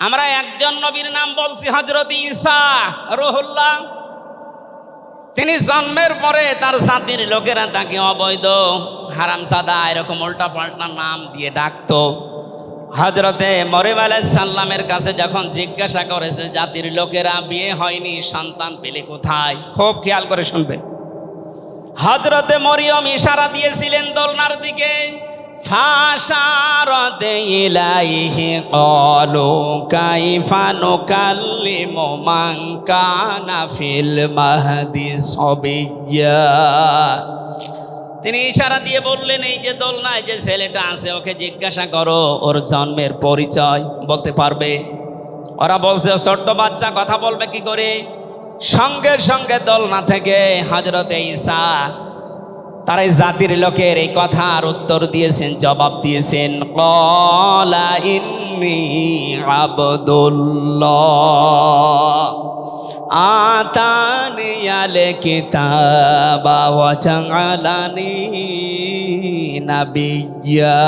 আমরা একজন নবীর নাম বলছি, হযরত ঈসা রুহুল্লাহ। তিনি জন্মের পরে তার জাতির লোকেরা তাকে অবৈধ, হারামজাদা, এরকম উল্টা পাল্টা নাম দিয়ে ডাকতো। হযরতে মরিয়ম আলাইহিস সালামের কাছে যখন জিজ্ঞাসা করেছে জাতির লোকেরা, বিয়ে হয়নি, সন্তান পেলে কোথায়, খুব খেয়াল করে শুনবেন। হযরতে মরিয়ম ইশারা দিয়েছিলেন দোলনার দিকে, ফাশারাত ইলাইহি ক্বালু কাইফা নুকাল্লিমু মান কানা ফিল মাহদি সাবিয়্যা। তিনি ইশারা দিয়ে বললেন, এই যে দোলনায় যে ছেলেটা আছে ওকে জিজ্ঞাসা করো ওর জন্মের পরিচয় বলতে পারবে। ওরা বলছে ছোট্ট বাচ্চা কথা বলবে কি করে। সঙ্গে সঙ্গে দোলনা থেকে হযরতে ঈসা তার এই জাতির লোকের এই কথার উত্তর দিয়েছেন, জবাব দিয়েছেন, ক্বালা ইন্নী আবদুল্লাহ আতানিয়াল কিতাবা ওয়া জাআলানি নাবিয়্যা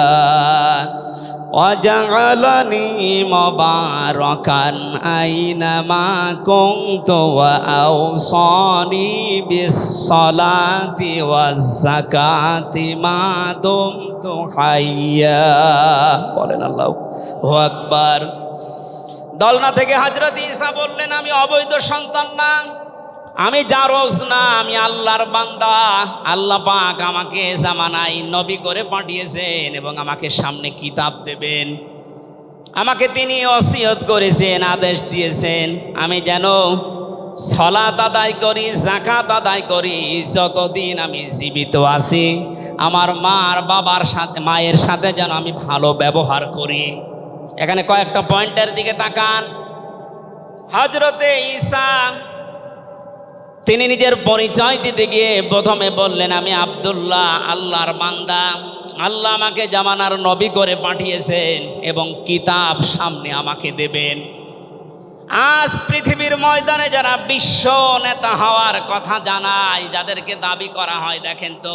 ওয়া জাআলানি মুবারাকান আইনামা কুনতু ওয়া আওসানি বিস-সালাতি ওয়াজ-যাকাতি মা দুমতু হাইয়্যা। বলেন আল্লাহু আকবার। দোলনা থেকে হযরত ঈসা বললেন, আমি অবৈধ সন্তান না, আমি জারজ না, আমি আল্লাহর বান্দা। আল্লাহ পাক আমাকে জামানায় নবী করে পাঠিয়েছেন এবং আমাকে সামনে কিতাব দেবেন। আমাকে তিনি ওসিয়ত করেছেন, আদেশ দিয়েছেন আমি যেন সালাত আদায় করি, যাকাত আদায় করি যতদিন আমি জীবিত আছি। আমার মার বাবার সাথে, মায়ের সাথে যেন আমি ভালো ব্যবহার করি। এখানে কয়েকটা পয়েন্টের দিকে তাকান। হযরতে ঈসা তিনি নিজের পরিচয় দিতে গিয়ে প্রথমে বললেন, আমি আব্দুল্লাহ, আল্লাহর বান্দা। আল্লাহ আমাকে জামানার নবী করে পাঠিয়েছেন এবং কিতাব সামনে আমাকে দেবেন। আজ পৃথিবীর ময়দানে যারা বিশ্ব নেতা হওয়ার কথা জানায়, যাদেরকে দাবি করা হয়, দেখেন তো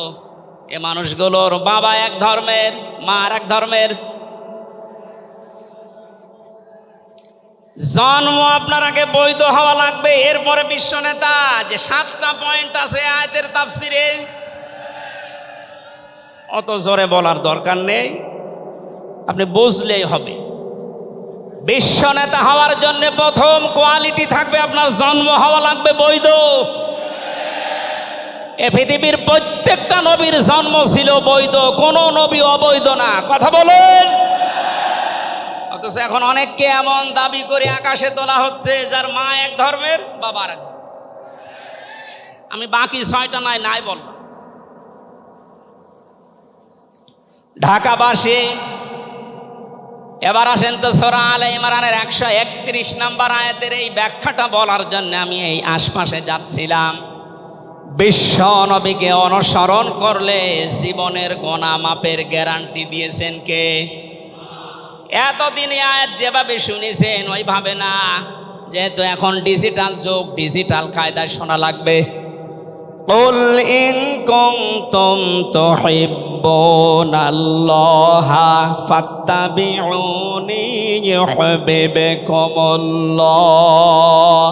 এ মানুষগুলোর বাবা এক ধর্মের, মা আর এক ধর্মের। জন্ম আপনার আগে বৈধ হওয়া লাগবে, এরপরে বিশ্ব নেতা। যে 7টা পয়েন্ট আছে আয়াতের তাফসিরে, অত জোরে বলার দরকার নেই, আপনি বুঝলেই হবে। বিশ্ব নেতা হওয়ার জন্য প্রথম কোয়ালিটি থাকবে, আপনার জন্ম হওয়া লাগবে বৈধ। এ পৃথিবীর প্রত্যেকটা নবীর জন্ম ছিল বৈধ, কোনো নবী অবৈধ না। কথা বলেন। অথচ এখন অনেককে এমন দাবি করে আকাশে তোলা হচ্ছে যার মা এক ধর্মের, বাবা আর এক। আমি বাকি 6টা নাই বললাম। ঢাকাবাসী, এবার আসেন তো সূরা আলে ইমরানের 131 নম্বর আয়াতের এই ব্যাখ্যাটা বলার জন্য আমি এই আশপাশে যাচ্ছিলাম। বিশ্ব নবীকে অনুসরণ করলে জীবনের গুনাহ মাপের গ্যারান্টি দিয়েছেন কে? এতদিন আয়াত যেভাবে শুনেছেন ওইভাবে না, যেহেতু এখন ডিজিটাল যুগ, ডিজিটাল কায়দায় শোনা লাগবে। কুল ইন কুনতুম তুহিব্বুনাল্লাহা ফাত্তাবিউনি ইউহিব্বুকুমুল্লাহ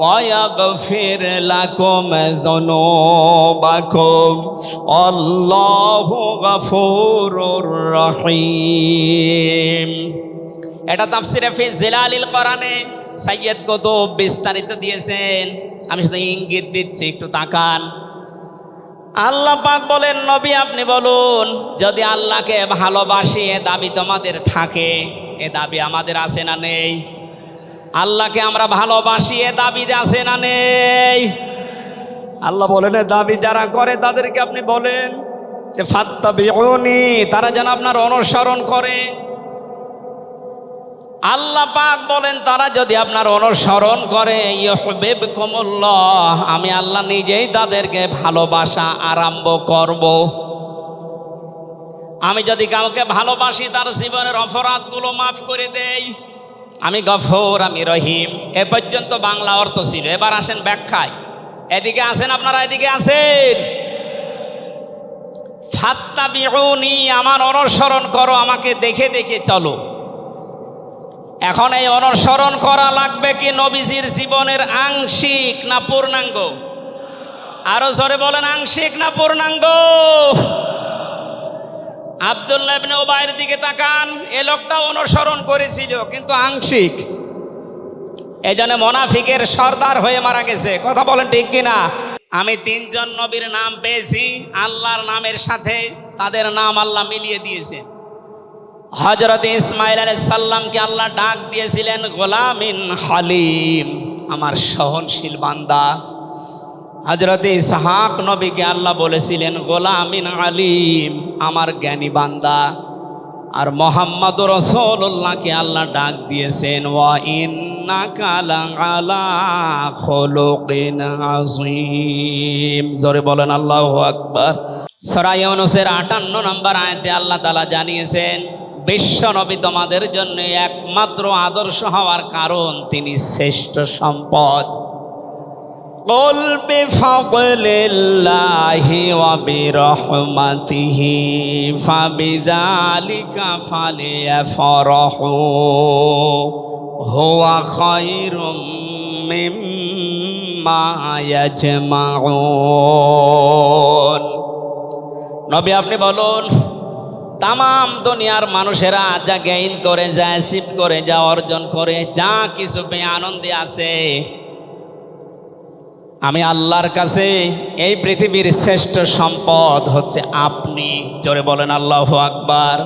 ওয়া ইয়াগফির লাকুম যুনুবাকুম আল্লাহু গফুরুর রহিম। এটা তাফসিরে ফি জিলালিল কোরআনে সাইয়্যিদ কুতুব বিস্তারিত দিয়েছেন, আমি শুধু ইঙ্গিত দিচ্ছি, একটু তাকান। আল্লাহ পাক বলেন, নবী আপনি বলুন, যদি আল্লাহকে ভালোবাসি এ দাবি তোমাদের থাকে, এ দাবি আমাদের আছে না নেই? আল্লাহকে আমরা ভালোবাসি এ দাবি আছে না নেই? আল্লাহ বলেন, এ দাবি যারা করে তাদেরকে আপনি বলেন যে ফাত্তাবিউনি, তারা যেন আপনার অনুসরণ করে। আল্লাহ পাক বলেন, তারা যদি আপনার অনুসরণ করে ইউহিব্বুকুমুল্লাহ, আমি আল্লাহ নিজেই তাদেরকে ভালোবাসা আরম্ভ করব। আমি যদি কাউকে ভালোবাসি তার জীবনের অপরাধগুলো মাফ করে দেই। আমি গফুর, আমি রহিম। এ পর্যন্ত বাংলা অর্থ ছিল। এবার আসেন ব্যাখ্যায়। এদিকে আসেন আপনারা, এদিকে আসেন। ফাত্তাবিউনি, আমার অনুসরণ করো, আমাকে দেখে দেখে চলো। এখন এই অনুসরণ করা লাগবে কি নবীজির জীবনের আংশিক না পূর্ণাঙ্গ? আরো জোরে বলেন, আংশিক না পূর্ণাঙ্গ? আব্দুল্লাহ ইবনে উবাইয়ের দিকে তাকান, এ লোকটা অনুসরণ করেছিল কিন্তু আংশিক। এই জন্য মুনাফিকের সর্দার হয়ে মারা গেছে। কথা বলেন ঠিক কিনা? আমি তিনজন নবীর নাম পেয়েছি আল্লাহর নামের সাথে, তাদের নাম আল্লাহ মিলিয়ে দিয়েছে। হযরত ইসমাঈল আলাইহিস সালামকে আল্লাহ ডাক দিয়েছিলেন গোলামিন হালিম, আমার সহনশীল বান্দা। হযরত ইসহাক নবীকে আল্লাহ বলেছিলেন গোলামিন আলিম, আমার জ্ঞানী বান্দা। আর মুহাম্মদুর রাসূলুল্লাহকে আল্লাহ ডাক দিয়েছেন ওয়া ইন্নাকা লাআলা খুলুকিন আযীম। জোরে বলেন আল্লাহু আকবার। সূরা ইউনূসের 58 নম্বর আয়াতে আল্লাহ তাআলা জানিয়েছেন বিশ্ব নবী তোমাদের জন্য একমাত্র আদর্শ হওয়ার কারণ তিনি শ্রেষ্ঠ সম্পদ। قل بفضل الله وبرحمته فبذلك فليفرحوا هو خير مما يجمعون। নবী আপনি বলুন, তামাম দুনিয়ার মানুষেরা যা গেইন করে, যা অ্যাচিভ করে, যা অর্জন করে, যা কিছু পেয়ে আনন্দে আছে, আমি আল্লাহর কাছে এই পৃথিবীর শ্রেষ্ঠ সম্পদ হচ্ছে আপনি। জোরে বলেন আল্লাহু আকবার।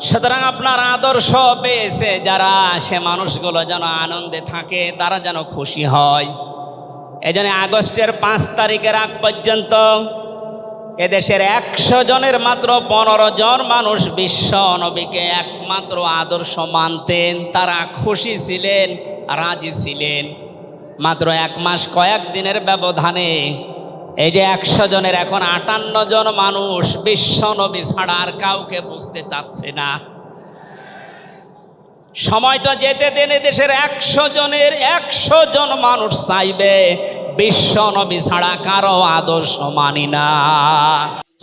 সুতরাং আপনার আদর্শ পেয়েছে যারা, সে মানুষগুলো যেন আনন্দে থাকে, তারা যেন খুশি হয়। এই জন্য আগস্টের 5 তারিখের আগ পর্যন্ত এদেশের 100 জনের মাত্র 15 জন মানুষ বিশ্ব নবীকে একমাত্র আদর্শ মানতেন। তারা খুশি ছিলেন, রাজি ছিলেন। মাত্র 1 মাস কয়েক দিনের ব্যবধানে এই যে 100 জনের এখন 58 জন মানুষ বিশ্ব নবী ছাড়া আর কাউকে বুঝতে চাচ্ছে না। সময়টা যেতে দেন, দেশের 100 জনের 100 জন মানুষ চাইবে বিশ্ব নবী ছাড়া কারো আদর্শ মানি না।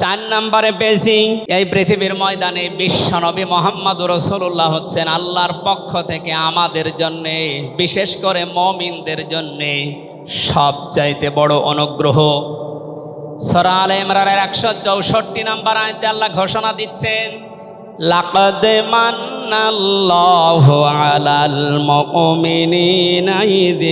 4 নম্বরে পেয়েছি এই পৃথিবীর ময়দানে বিশ্ব নবী মুহাম্মদুর রাসূলুল্লাহ হচ্ছেন আল্লাহর পক্ষ থেকে আমাদের জন্য, বিশেষ করে মুমিনদের জন্য সবচাইতে বড় অনুগ্রহ। সূরা আলে ইমরানের 164 নম্বর আয়াতে আল্লাহ ঘোষণা দিচ্ছেন লাকাদ মান্নাল্লাহু আলাল মুমিনিনা ইয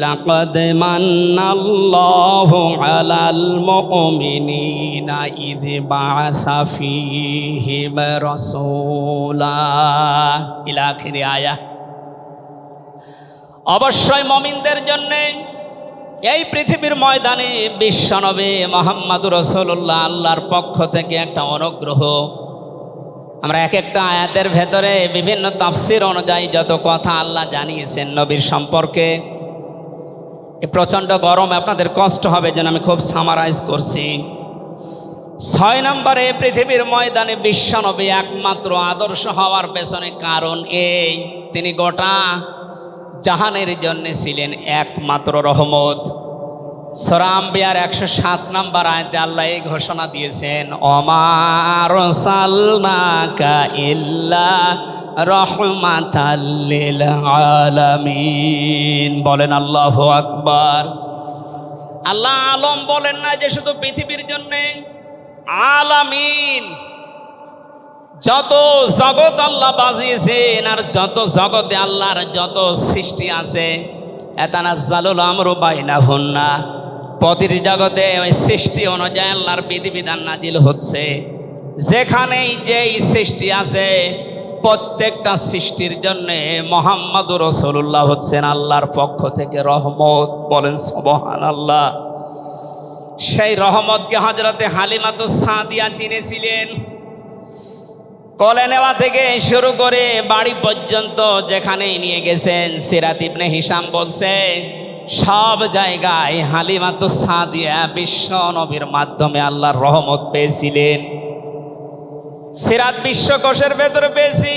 লাকাদ মান্নাল্লাহু আলাল মুমিনিনা ইয বাআসা ফীহিম রাসূলা ইলা আখিরি আয়া। অবশ্যই মুমিনদের জন্য এই পৃথিবীর ময়দানে বিশ্বনবী মুহাম্মদুর রাসূলুল্লাহ আল্লাহর পক্ষ থেকে একটা অনুগ্রহ। আমরা এক একটা আয়াতের ভেতরে বিভিন্ন তাফসীর অনুযায়ী যত কথা আল্লাহ জানিয়েছেন নবীর সম্পর্কে, এই প্রচণ্ড গরমে আপনাদের কষ্ট হবে যেন আমি খুব সামারাইজ করছি। 6 নম্বরে পৃথিবীর ময়দানে বিশ্বনবী একমাত্র আদর্শ হওয়ার পেছনে কারণ এই, তিনি গোটা জাহানের জন্য ছিলেন একমাত্র রহমত। সূরা আম্বিয়ার 107 নম্বর আয়াতে আল্লাহ এই ঘোষণা দিয়েছেন ওমা আরসালনাকা ইল্লা রাহমাতাল লিল আলামিন। বলেন আল্লাহু আকবার। আল্লাহ আলম বলেন না যে শুধু পৃথিবীর জন্য, আলামিন যত জগৎ আল্লাহ বাজিয়েছেন আর যত জগতে আল্লাহর যত সৃষ্টি আছে, এতানাজ্জালুল আমরু বাইনাহুন্না, প্রতিটি জগতে ওই সৃষ্টি অনুযায়ী আল্লাহর বিধিবিধান নাজিল হচ্ছে। যেখানেই যেই সৃষ্টি আছে প্রত্যেকটা সৃষ্টির জন্য মুহাম্মদুর রাসূলুল্লাহ হচ্ছেন আল্লাহর পক্ষ থেকে রহমত। বলেন সুবহানাল্লাহ। সেই রহমতকে হযরতে হালিমাতুস সাদিয়া চিনেছিলেন। কোলে নেওয়া থেকে শুরু করে বাড়ি পর্যন্ত যেখানেই নিয়ে গেছেন, সিরাত ইবনে হিশাম বলছে সব জায়গায় হালিমাতুস সাদিয়া বিশ্ব নবীর মাধ্যমে আল্লাহর রহমত পেয়েছিলেন। সিরাত বিশ্বকোষের ভেতরে পেয়েছি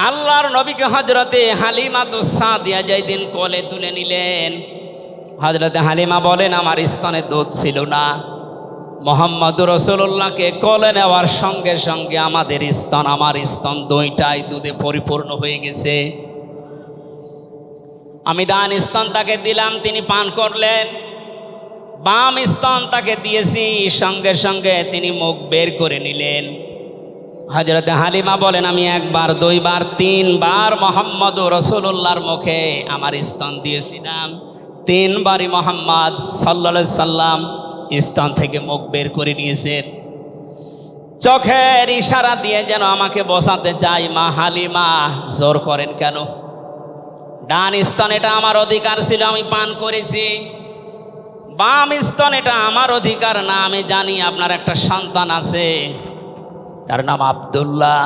আল্লাহর নবীকে হযরতে হালিমাতুস সাদিয়া যেদিন কোলে তুলে নিলেন, হযরতে হালিমা বলেন আমার স্তনে দুধ ছিল না, মোহাম্মদুর রাসূলুল্লাহকে কোলে নেওয়ার সঙ্গে সঙ্গে আমাদের স্তন, আমার স্তন দুইটাই দুধে পরিপূর্ণ হয়ে গেছে। আমি ডান স্তন তাকে দিলাম, তিনি পান করলেন। বাম স্তন তাকে দিয়েছি, সঙ্গে সঙ্গে তিনি মুখ বের করে নিলেন। হযরতে হালিমা বলেন, আমি একবার, দুইবার, তিনবার মোহাম্মদুর রাসূলুল্লাহর মুখে আমার স্তন দিয়েছিলাম। তিনবারই মোহাম্মদ সাল্লাল্লাহু আলাইহি সাল্লাম স্তন থেকে মুখ বের করে নিয়েছেন। চোখের ইশারা দিয়ে যেন আমাকে বসাতে চাই, মা হালিমা জোর করেন কেন? ডান স্তন এটা আমার অধিকার ছিল, আমি পান করেছি। বাম স্তন এটা আমার অধিকার না। আমি জানি আপনার একটা সন্তান আছে, তার নাম আব্দুল্লাহ,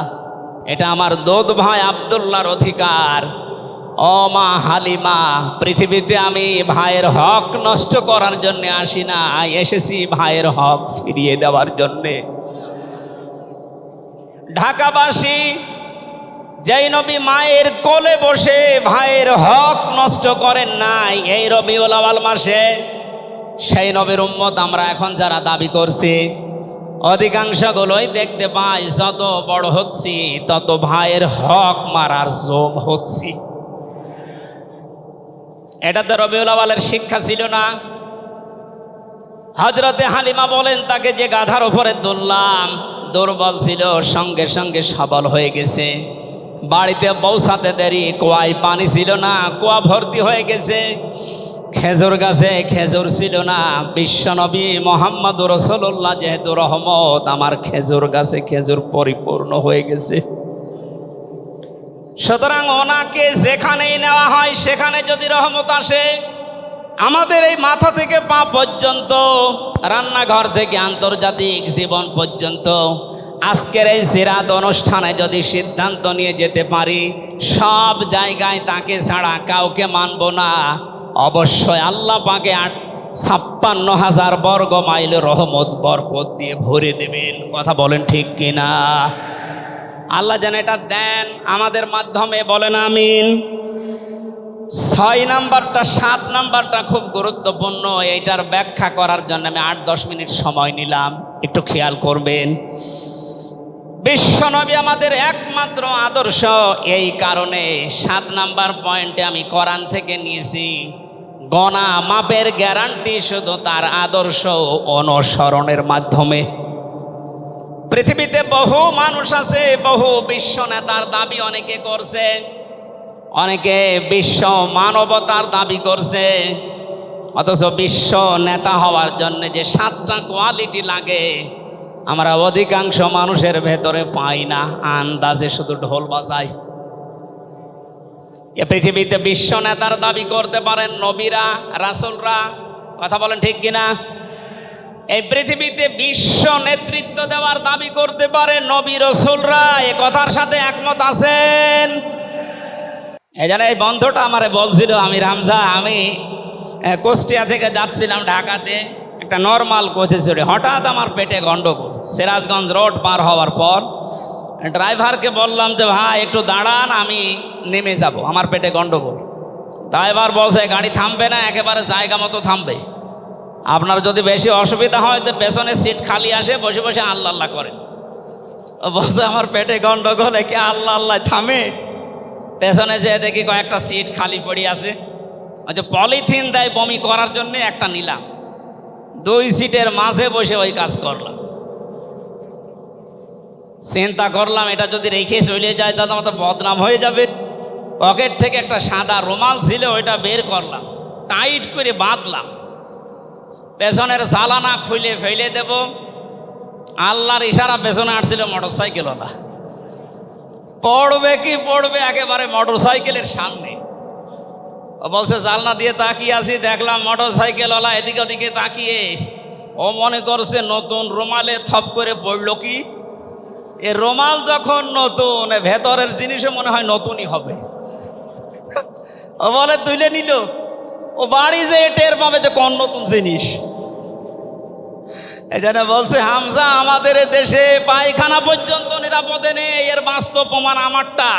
এটা আমার দুধ ভাই আব্দুল্লাহর অধিকার। ও মা হালিমা, পৃথিবীতে আমি ভাইয়ের হক নষ্ট করার জন্য আসি না, এসেছি ভাইয়ের হক ফিরিয়ে দেওয়ার জন্যে। ঢাকাবাসী, যেই নবী মায়ের কোলে বসে ভাইয়ের হক নষ্ট করেন নাই এই রবিউল আউয়াল মাসে, সেই নবীর উম্মত আমরা এখন যারা দাবি করছি, অধিকাংশগুলোই দেখতে পাই যত বড় হচ্ছি তত ভাইয়ের হক মারার জোম হচ্ছি। এটা তো রবিউল আউয়ালের শিক্ষা ছিল না। হযরতে হালিমা বলেন, তাকে যে গাধার উপরে তুললাম দুর্বল ছিল, সঙ্গে সঙ্গে সবল হয়ে গেছে। বাড়িতে পৌঁছাতে দেরি, কুয়ায় পানি ছিল না, কুয়া ভর্তি হয়ে গেছে। খেজুর গাছে খেজুর ছিল না, বিশ্বনবী মোহাম্মদুর রাসূলুল্লাহ যেহেতু রহমত, আমার খেজুর গাছে খেজুর পরিপূর্ণ হয়ে গেছে। সুতরাং ওনাকে যেখানেই নেওয়া হয় সেখানে যদি রহমত আসে, আমাদের এই মাথা থেকে পা পর্যন্ত, রান্নাঘর থেকে আন্তর্জাতিক জীবন পর্যন্ত, আজকের এই সিরাত অনুষ্ঠানে যদি সিদ্ধান্ত নিয়ে যেতে পারি সব জায়গায় তাকে ছাড়া কাউকে মানব না, অবশ্যই আল্লাহ পাকে 56,000 বর্গ মাইল রহমত বরকত দিয়ে ভরে দেবেন। কথা বলেন ঠিক কিনা? আল্লাহ যেন এটা দেন আমাদের মাধ্যমে, বলেন আমিন। 6 নাম্বারটা, 7 নাম্বারটা খুব গুরুত্বপূর্ণ। এইটার ব্যাখ্যা করার জন্য আমি 8-10 মিনিট সময় নিলাম, একটু খেয়াল করবেন। বিশ্বনবী আমাদের একমাত্র আদর্শ, এই কারণে 7 নাম্বার পয়েন্টে আমি কোরআন থেকে নিয়েছি। গণা মাপের গ্যারান্টি শুধু তার আদর্শ অনুসরণের মাধ্যমে। পৃথিবীতে বহু মানুষ আছে, বহু বিশ্ব নেতার দাবি অনেকে করছে, অনেকে বিশ্ব মানবতার দাবি করছে, অথচ বিশ্ব নেতা হওয়ার জন্য যে 7টা কোয়ালিটি লাগে আমরা অধিকাংশ মানুষের ভেতরে পাই না, আন্দাজে শুধু ঢোল বাজায়। এ পৃথিবীতে বিশ্ব নেতার দাবি করতে পারেন নবীরা, রাসূলরা। কথা বলেন ঠিক কিনা? এই পৃথিবীতে বিশ্ব নেতৃত্ব দেওয়ার দাবি করতে পারে নবী রাসূলরা। এ কথার সাথে একমত আছেন? এই জন্য এই বন্ধুটা আমারে বলছিল, আমি রামজা, আমি কুষ্টিয়া থেকে যাচ্ছিলাম ঢাকাতে, একটা নর্মাল কোচে চড়ে হঠাৎ আমার পেটে গন্ডগোল। সিরাজগঞ্জ রোড পার হওয়ার পর ড্রাইভারকে বললাম যে ভাই একটু দাঁড়ান, আমি নেমে যাব, আমার পেটে গন্ডগোল। ড্রাইভার বলছে গাড়ি থামবে না, একেবারে জায়গা মতো থামবে। আপনার যদি বেশি অসুবিধা হয় তো পেছনে সিট খালি আসে, বসে বসে আল্লাহ আল্লাহ করেন। ও বলছে আমার পেটে গন্ডগোল, একে আল্লাহ আল্লাহ থামে? পেছনে যেয়ে দেখি কয়েকটা সিট খালি পড়ে আছে। ওই যে পলিথিন দেয় বমি করার জন্য, একটা নিলাম, 2 সিটের মাঝে বসে ওই কাজ করলাম। চিন্তা করলাম এটা যদি রেখে চলে যায় তাহলে আমার তো বদনাম হয়ে যাবে। পকেট থেকে একটা সাদা রুমাল ছিল, ওইটা বের করলাম, টাইট করে বাঁধলাম, পেছনের জালানা খুলে ফেলে দেব। আল্লাহর ইশারা পেছনে আসছিল মোটরসাইকেলওয়ালা, পড়বে কি পড়বে একেবারে মোটরসাইকেলের সামনে। ও বলছে জালনা দিয়ে তাকিয়ে আছি, দেখলাম মোটরসাইকেলওয়ালা এদিকে ওদিকে তাকিয়ে, ও মনে করছে নতুন রুমালে থপ করে পড়লো কি। এ রুমাল যখন নতুন, ভেতরের জিনিসও মনে হয় নতুনই হবে। ও বলে তুলে নিল, ও বাড়ি যে টের পাবে যে কোন নতুন জিনিস। এই জন্য বলছে হামজা, আমাদের দেশে পায়খানা পর্যন্ত নিরাপদে নেই, এর বাস্তব প্রমাণ আমারটা।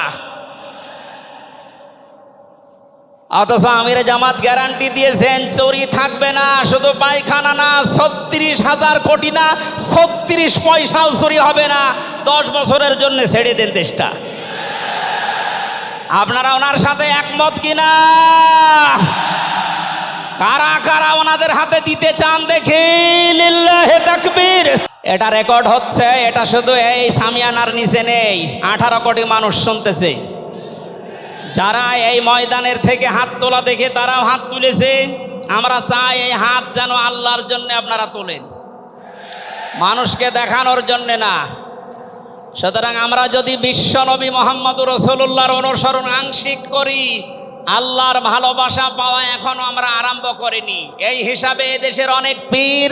অথচ আমিরে জামাত গ্যারান্টি দিয়েছেন চুরি থাকবে না, শুধু পায়খানা না, ৩৬,০০০ কোটি না, ৩৬ পয়সাও চুরি হবে না, 10 বছরের জন্য ছেড়ে দেন দেশটা। আপনারা ওনার সাথে একমত কিনা? কারা কারা ওনাদের হাতে দিতে চান দেখি, লিল্লাহে তাকবীর। এটা রেকর্ড হচ্ছে, এটা শুধু এই সামিয়ানার নিচে নেই, 18 কোটি মানুষ শুনতেছে। যারা এই ময়দানের থেকে হাত তোলা দেখে তারাও হাত তুলেছে। আমরা চাই এই হাত যেন আল্লাহর জন্য আপনারা তোলেন, মানুষকে দেখানোর জন্য না। সুতরাং আমরা যদি বিশ্ব নবী মোহাম্মদুর রাসূলুল্লাহর অনুসরণ আংশিক করি, আল্লাহর ভালোবাসা পাওয়া এখনো আমরা আরম্ভ করিনি। এই হিসাবে এদেশের অনেক পীর,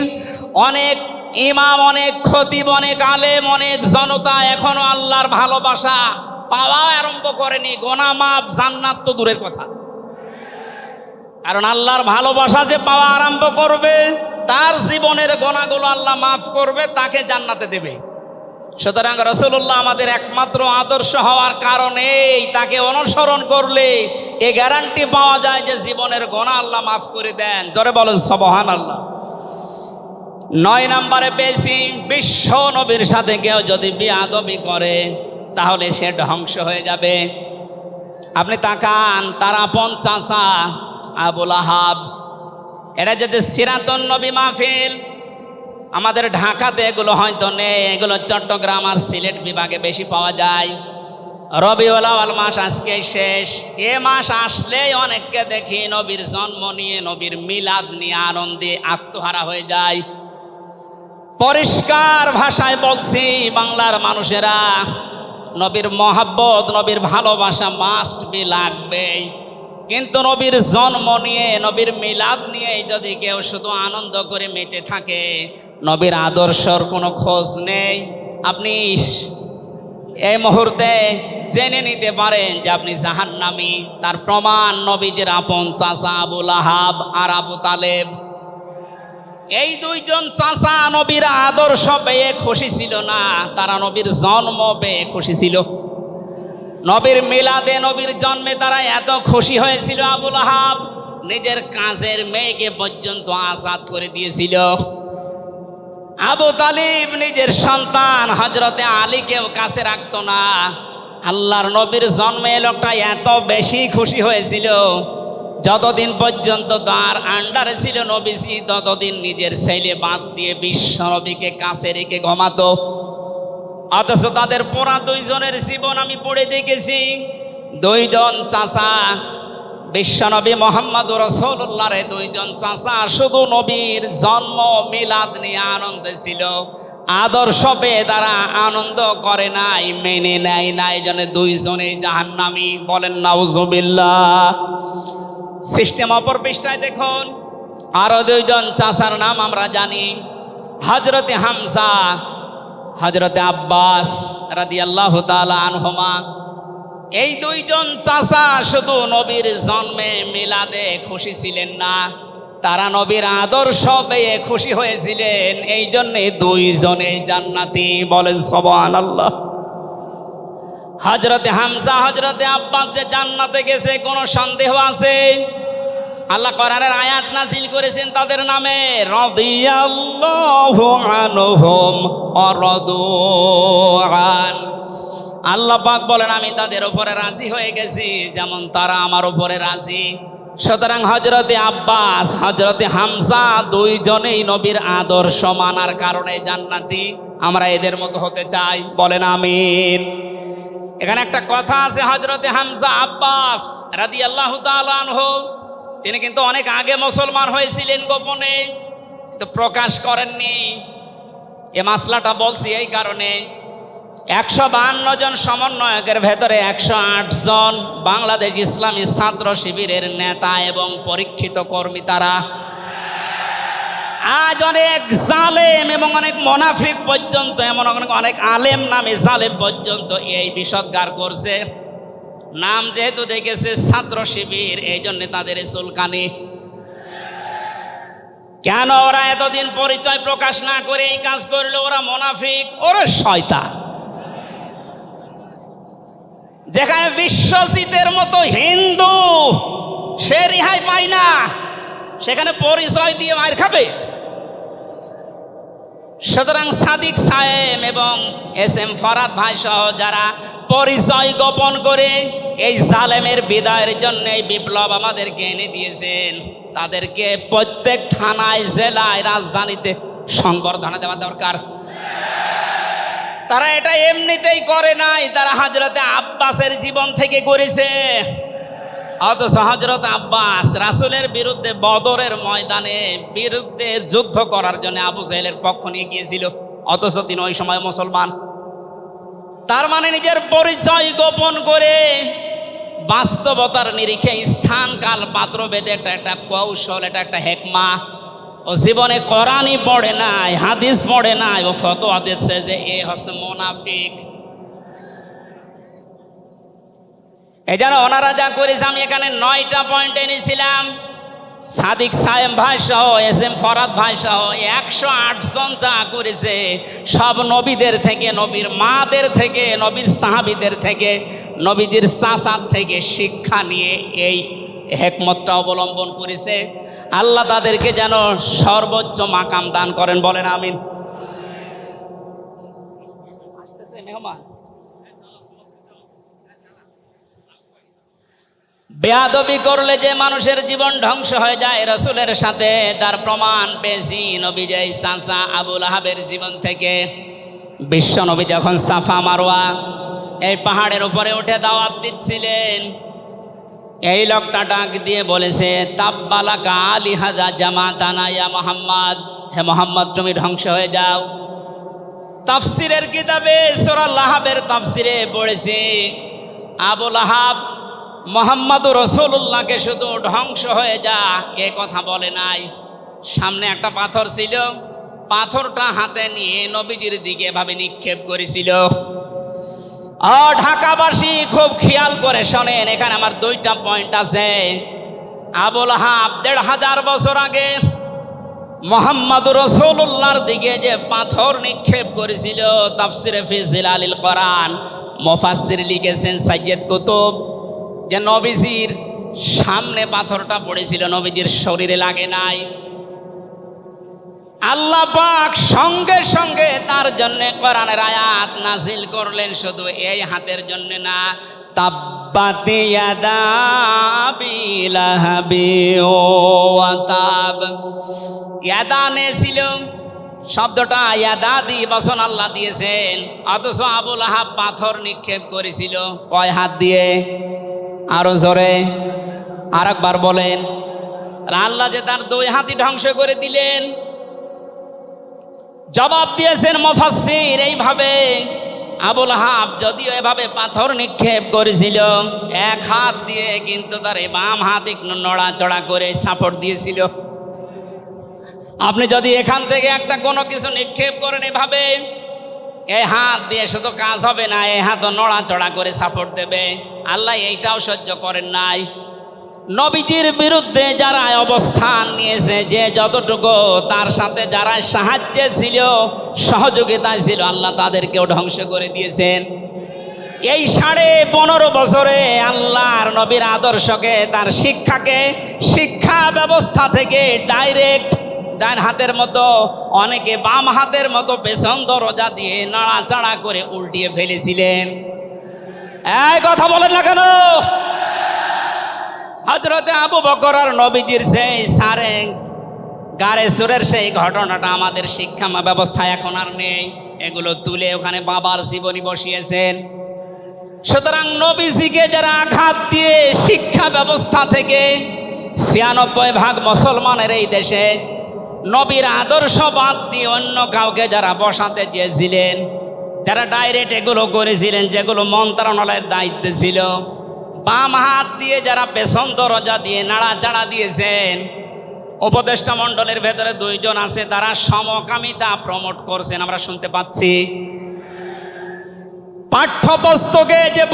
অনেক ইমাম, অনেক খতিব, অনেক আলেম, অনেক জনতা এখনো আল্লাহর ভালোবাসা পাওয়া আরম্ভ করেনি। গোনা মাফ, জান্নাত তো দূরের কথা। কারণ আল্লাহর ভালোবাসা যে পাওয়া আরম্ভ করবে, তার জীবনের গোনাগুলো আল্লাহ মাফ করবে, তাকে জান্নাতে দেবে। সুতরাং রাসূলুল্লাহ আমাদের একমাত্র আদর্শ হওয়ার কারণেই তাকে অনুসরণ করলে এ গ্যারান্টি পাওয়া যায় যে জীবনের গোনা আল্লাহ মাফ করে দেন। জোরে বলেন সুবহানাল্লাহ। 9 নম্বরে পেয়েছি, বিশ্ব নবীর সাথে কেউ যদি বেয়াদবি করে তাহলে সে ধ্বংস হয়ে যাবে। আপনি তাকান, তার আপন চাচা আবু লাহাব, এরা যদি সিরাতুন নবী মাহফিল, আমাদের ঢাকাতে এগুলো হয়তো নেই, এগুলো চট্টগ্রাম আর সিলেট বিভাগে বেশি পাওয়া যায়। রবিউল আউয়াল মাস আজকে শেষ, এ মাস আসলেই অনেককে দেখি নবীর জন্ম নিয়ে, নবীর মিলাদ নিয়ে আনন্দে আত্মহারা হয়ে যায়। পরিষ্কার ভাষায় বলছি, বাংলার মানুষেরা নবীর মহাব্বত, নবীর ভালোবাসা মাস্ট বি লাগবেই। কিন্তু নবীর জন্ম নিয়ে, নবীর মিলাদ নিয়ে যদি কেউ শুধু আনন্দ করে মেতে থাকে, নবীর আদর্শর কোনো খোঁজ নেই, আপনি এই মুহূর্তে জেনে নিতে পারেন যে আপনি জাহান্নামী। তার প্রমাণ নবীদের আপন চাচা আবু লাহাব আর আবু তালেব। এই দুইজন চাচা নবীর আদর্শ পেয়ে খুশি ছিল না, তারা নবীর জন্ম পেয়ে খুশি ছিল। নবীর মিলাদে, নবীর জন্মে তারা এত খুশি হয়েছিল, আবু লাহাব নিজের কাজের মেয়েকে পর্যন্ত আজাদ করে দিয়েছিল। আবু তালিব নিজের সন্তান হযরতে আলীকেও কাছে রাখতো না। আল্লাহর নবীর জন্মে লোকটা এত বেশি খুশি হয়েছিল, যতদিন পর্যন্ত তার আন্ডারে ছিল নবীজি, ততদিন নিজের ছেলে বাদ দিয়ে বিশ্ব নবীকে কাছে রেখে ঘুমাতো। অথচ তাদের পোড়া দুইজনের জীবন আমি পড়ে দেখেছি। দুইজন চাচা, বিশ্বনবী মোহাম্মদুর রাসূলুল্লাহর দুইজন চাচা শুধু নবীর জন্ম মিলাদ নিয়ে আনন্দে ছিল, আদর্শ পেয়ে তারা আনন্দ করে নাই, মেনে নেয় নাই, জন্য দুইজনেই জাহান্নামী। বলেন নাউজুবিল্লাহ। সিস্টেম অপর পৃষ্ঠায় দেখুন, আরো দুইজন চাচার নাম আমরা জানি, হযরতে হামজা, হযরতে আব্বাস রাদিয়াল্লাহু তাআলা আনহুমা। এই দুইজন চাচা শুধু নবীর জন্মে মিলাদে খুশি ছিলেন না, তারা নবীর আদর্শ পেয়ে খুশি হয়েছিলেন, এই জন্যে দুইজনে জান্নাতি। বলেন সুবহানাল্লাহ। হযরতে হামজা, হযরতে আব্বাস যে জান্নাতে গেছে কোনো সন্দেহ আছে? আল্লাহ কোরআনের আয়াত নাযিল করেছেন তাদের নামে, রাদিয়াল্লাহু আনহুম ওয়া রাদু আন। আল্লাহ পাক বলেন আমি তাদের উপরে রাজি হয়ে গেছি যেমন তারা আমার উপরে রাজি। সুতরাং হযরতে আব্বাস, হযরতে হামজা দুইজনেই নবীর আদর্শ মানার কারণে জান্নাতি। আমরা এদের মতো হতে চাই, বলেন আমিন। এখানে একটা কথা আছে, হযরতে হামজা আব্বাস রাদিয়াল্লাহু তাআলা আনহু, তিনি কিন্তু অনেক আগে মুসলমান হয়েছিলেন গোপনে, তো প্রকাশ করেননি। এ মাসলাটা বলছি এই কারণে, 152 জন সমন্বয়কের ভেতরে 108 জন বাংলাদেশ ইসলামী ছাত্র শিবিরের নেতা এবং পরীক্ষিত কর্মী। তারা আজ অনেক জালেম এবং অনেক মুনাফিক পর্যন্ত, এমন অনেক আলেম নামে জালেম পর্যন্ত এই বিষদগার করছে। নাম যেহেতু দেখেছে ছাত্র শিবির, এই জন্য তাদের চুলকানি। কেন ওরা এতদিন পরিচয় প্রকাশ না করে এই কাজ করলো? ওরা মুনাফিক, ওরা শয়তান। যেখানে বিশ্বজিতের মতো হিন্দু সে রেহাই পায় না, সেখানে পরিচয় দিয়ে মার খাবে। সুতরাং সাদিক সাহেব এবং এস এম ফরহাদ ভাই সহ যারা পরিচয় গোপন করে এই জালেমের বিদায়ের জন্য এই বিপ্লব আমাদেরকে এনে দিয়েছেন, তাদেরকে প্রত্যেক থানায়, জেলায়, রাজধানীতে সংবর্ধনা দেওয়া দরকার। তারা এটা এমনিতেই করে নাই, তারা হযরতে আব্বাসের জীবন থেকে করেছে। অথচ হযরত আব্বাস রাসূলের বিরুদ্ধে বদরের ময়দানে বিরুদ্ধে যুদ্ধ করার জন্য আবু জাহেলের পক্ষ নিয়ে গিয়েছিল, অথচ তিনি ওই সময় মুসলমান। তার মানে নিজের পরিচয় গোপন করে বাস্তবতার নিরিখে স্থান কাল পাত্র ভেদে একটা কৌশল, এটা একটা হেকমা। ও জীবনে কোরআনই পড়ে নাই, হাদিস পড়ে নাই, ও ফতোয়া দিচ্ছে যে এ হচ্ছে মুনাফিক। এই জন্য ওনারা যা করেছে, আমি এখানে 9টা পয়েন্ট এনেছিলাম। সাদিক সাহেব ভাই সহ এস এম ফরহাদ ভাই সহ 108 জন যা করেছে, সব নবীদের থেকে, নবীর মাদের থেকে, নবীর সাহাবীদের থেকে, নবীদের চাচার থেকে শিক্ষা নিয়ে এই হেকমতটা অবলম্বন করেছে। আল্লাহ তাদেরকে যেন সর্বোচ্চ মাকাম দান করেন, বলেন আমিন। বেয়াদবি করলে যে মানুষের জীবন ধ্বংস হয়ে যায় রাসূলের সাথে, তার প্রমাণ পেয়েছি নবীজের চাচা আবু লাহাবের জীবন থেকে। বিশ্ব নবী যখন সাফা মারওয়া এই পাহাড়ের উপরে উঠে দাওয়াত দিচ্ছিলেন, এই লোকটা ডাক দিয়ে বলেছে, তাব্বালাকা আলিহাযা জামাতানা ইয়া মুহাম্মদ, হে মুহাম্মদ তুমি ধ্বংস হয়ে যাও। তাফসিরের কিতাবে সূরা লাহাবের তাফসিরে পড়েছি, আবু লাহাব মুহাম্মদুর রাসূলুল্লাহকে শুধু ধ্বংস হয়ে যা এ কথা বলে নাই। সামনে একটা পাথর ছিল, পাথরটা হাতে নিয়ে নবীজির দিকে এভাবে নিক্ষেপ করেছিল। ঢাকাবাসী খুব খেয়াল করে শোনেন, এখানে আমার 2টা পয়েন্ট আছে। আবু লাহাব 1500 বছর আগে মুহাম্মদুর রাসূলুল্লাহর দিকে যে পাথর নিক্ষেপ করেছিল, তাফসিরে ফি জিলালিল কোরআন মুফাসসির লিখেছেন সাইয়্যিদ কুতুব, যে নবীজির সামনে পাথরটা পড়েছিল, নবীজির শরীরে লাগে নাই। আল্লাহ পাক সঙ্গে সঙ্গে তার জন্য কোরআনের আয়াত নাজিল করলেন, শুধু এই হাতের জন্য না, তাব্বাত ইয়াদা আবি লাহাবি ওয়া তাব। ইয়াদানে ছিল শব্দটা, ইয়াদাদি বচন আল্লাহ দিয়েছেন, অথচ আবু লাহাব পাথর নিক্ষেপ করেছিল কয় হাত দিয়ে? আরো জোরে আরেকবার বলেন। আল্লাহ যে তার 2 হাতই ধ্বংস করে দিলেন। জবাব দিয়েছেন মুফাসসির এইভাবে, আবু লাহাব যদিও এভাবে পাথর নিক্ষেপ করেছিল 1 হাত দিয়ে, কিন্তু তার বাম হাত একটু নড়াচড়া করে সাপোর্ট দিয়েছিল। আপনি যদি এখান থেকে একটা কোনো কিছু নিক্ষেপ করেন এভাবে, এই হাত দিয়ে শুধু কাজ হবে না, এই হাতও নড়াচড়া করে সাপোর্ট দেবে। আল্লাহ এইটাও সহ্য করেন নাই। নবীজির বিরুদ্ধে যারা অবস্থান নিয়েছে, যে যতটুকু তার সাথে যারা সাহায্যে ছিল, সহযোগিতায় ছিল, আল্লাহ তাদেরকেও ধ্বংস করে দিয়েছেন। এই 15.5 বছরে আল্লাহর নবীর আদর্শকে, তার শিক্ষাকে, শিক্ষা ব্যবস্থা থেকে ডাইরেক্ট ডান হাতের মতো, অনেকে বাম হাতের মতো পেছন দরজা দিয়ে নাড়াচাড়া করে উল্টিয়ে ফেলেছিলেন। এই কথা বলেন না কেন? হযরতে আবু বকর আর নবীজির সেই সারে গারে সুরের সেই ঘটনাটা আমাদের শিক্ষা ব্যবস্থায় এখন আর নেই। এগুলো তুলে ওখানে বাবার জীবনী বসিয়েছেন। সুতরাং নবীজিকে যারা আঘাত দিয়ে শিক্ষা ব্যবস্থা থেকে 96% মুসলমানের এই দেশে নবীর আদর্শ বাদ দিয়ে অন্য কাউকে যারা বসাতে চেয়েছিলেন, যারা ডাইরেক্ট এগুলো করেছিলেন, যেগুলো মন্ত্রণালয়ের দায়িত্বে ছিল, বাম হাত দিয়ে যারা পেছন দরজা দিয়ে নাড়াচাড়া দিয়েছেন, উপদেষ্টা মণ্ডলের ভেতরে 2 জন আছে, তারা সমকামিতা প্রমোট করছেন, আমরা শুনতে পাচ্ছি। পাঠ্যপুস্তকে যে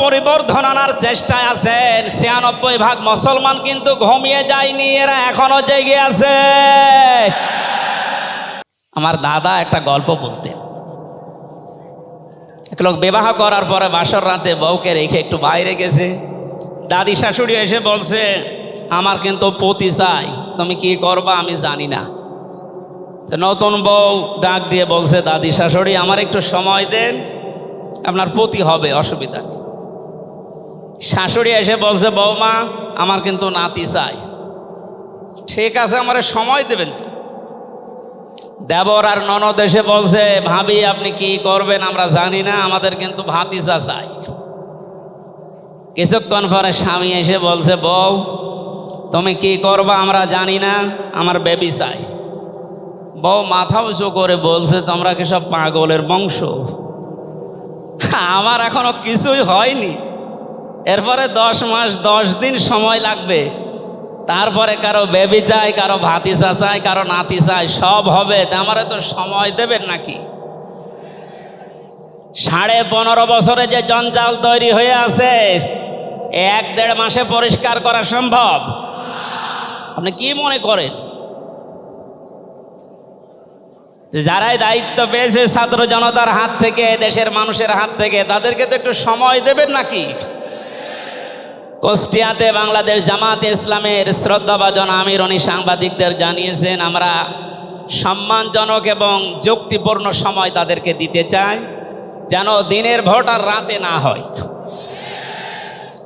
পরিবর্ধন আনার চেষ্টায় আছেন, 96% মুসলমান কিন্তু ঘুমিয়ে যায়নি, এরা এখনো জেগে আছে। আমার দাদা একটা গল্প বলতেন। এক লোক বিবাহ করার পরে বাসর রাতে বউকে রেখে একটু বাইরে গেছে। দাদি শাশুড়ি এসে বলছে আমার কিন্তু পতি চাই, তুমি কি করবা আমি জানি না। তো নতুন বউ ডাক দিয়ে বলছে দাদি শাশুড়ি আমার একটু সময় দেন, আপনার পতি হবে, অসুবিধা নেই। শাশুড়ি এসে বলছে বৌমা আমার কিন্তু নাতি চাই। ঠিক আছে আমার সময় দেবেন। দেবর আর ননদ এসে বলছে ভাবি আপনি কি করবেন আমরা জানি না, আমাদের কিন্তু ভাতিজা চাই। কিছুক্ষণ পরে স্বামী এসে বলছে বউ তুমি কি করবা আমরা জানি না, আমার বেবি চাই। বউ মাথা উঁচু করে বলছে তোমরা কি সব পাগলের বংশ? আমার এখনো কিছুই হয়নি, এরপরে 10 মাস 10 দিন সময় লাগবে, তারপরে কারো বেবি চাই, কারো ভাতিজা চাই, কারো নাতি চাই, সব হবে। তা আমারে তো সময় দেবেন নাকি? 15.5 বছরে যে জঞ্জাল তৈরি হয়ে আছে 1-1.5 মাসে পরিষ্কার করা সম্ভব? আপনি কি মনে করেন? যারাই দায়িত্ব পেয়েছে ছাত্র জনতার হাত থেকে, দেশের মানুষের হাত থেকে, তাদেরকে তো একটু সময় দেবেন নাকি? কুষ্টিয়াতে বাংলাদেশ জামাতে ইসলামের শ্রদ্ধাভাজন আমির উনি সাংবাদিকদের জানিয়েছেন আমরা সম্মানজনক এবং যুক্তিপূর্ণ সময় তাদেরকে দিতে চাই, যেন দিনের ভোট আর রাতে না হয়।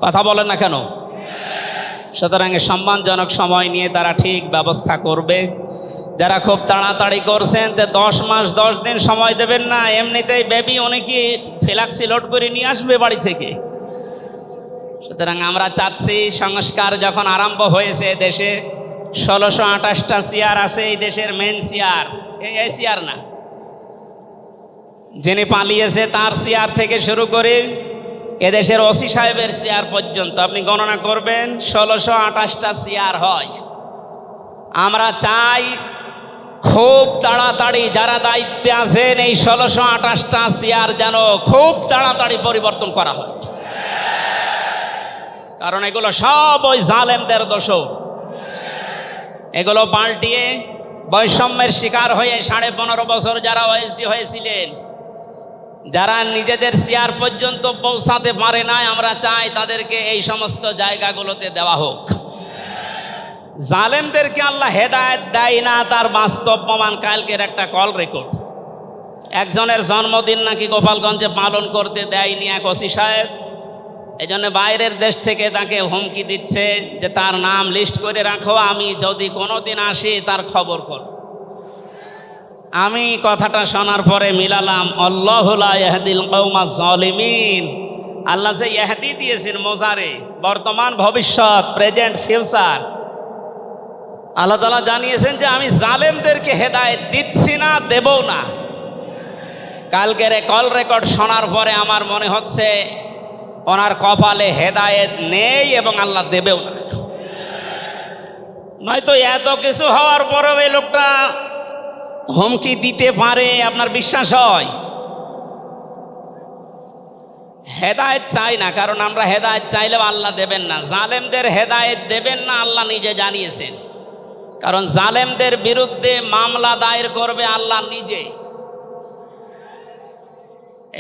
কথা বলেন না কেন? সুতরাং সম্মানজনক সময় নিয়ে তারা ঠিক ব্যবস্থা করবে। যারা খুব তাড়াতাড়ি করছেন যে 10 মাস 10 দিন সময় দেবেন না, এমনিতেই বেবি অনেকে ফ্ল্যাক্সি লোড করে নিয়ে আসবে বাড়ি থেকে। সুতরাং আমরা চাচ্ছি সংস্কার যখন আরম্ভ হয়েছে দেশে 1628টা চেয়ার আছে, এই দেশের মেন চেয়ার, এই চেয়ার না, যিনি পালিয়েছে তার চেয়ার থেকে শুরু করে এদেশের ওসি সাহেবের চেয়ার পর্যন্ত আপনি গণনা করবেন 1628টা চেয়ার হয়। আমরা চাই খুব তাড়াতাড়ি যারা দায়িত্বে আছেন এই 1628টা চেয়ার যেন খুব তাড়াতাড়ি পরিবর্তন করা হয়, কারণ এগুলো সব ওই জালেমদের দোষ। এগুলো পাল্টিয়ে বৈষম্যের শিকার হয়ে 15.5 বছর যারা ওএসডি হয়েছিলেন, যারা নিজেদের চেয়ার পর্যন্ত পৌঁছাতে পারে নাই, আমরা চাই তাদেরকে এই সমস্ত জায়গাগুলোতে দেওয়া হোক। জালেমদেরকে আল্লাহ হেদায়েত দেয় না, তার বাস্তব প্রমাণ কালকের একটা কল রেকর্ড। একজনের জন্মদিন নাকি গোপালগঞ্জে পালন করতে দেয়নি এক ওসি সাহেব, এই জন্য বাইরের দেশ থেকে তাকে হুমকি দিচ্ছে যে তার নাম লিস্ট করে রাখো, আমি যদি কোনোদিন আসি তার খবর কর। আমি কথাটা শোনার পরে মিলালাম আল্লাহু লা ইয়াহদিল কওমাজ জালিমিন। আল্লাহ যে ইহদি দিয়েছেন মোজারে, বর্তমান ভবিষ্যৎ, প্রেজেন্ট ফিউচার, আল্লাহ তাআলা জানিয়েছেন যে আমি জালেমদেরকে হেদায়েত দিচ্ছি না, দেবও না। কালকের কল রেকর্ড শোনার পরে আমার মনে হচ্ছে ওনার কপালে হেদায়েত নেই এবং আল্লাহ দেবেও না। নয়তো এত কিছু হওয়ার পরেও এই লোকটা হুমকি দিতে পারে, আপনার বিশ্বাস হয়? হেদায়েত চাই না, কারণ আমরা হেদায়েত চাইলেও আল্লাহ দেবেন না। জালেমদের হেদায়েত দেবেন না আল্লাহ নিজে জানিয়েছেন, কারণ জালেমদের বিরুদ্ধে মামলা দায়ের করবে আল্লাহ নিজে।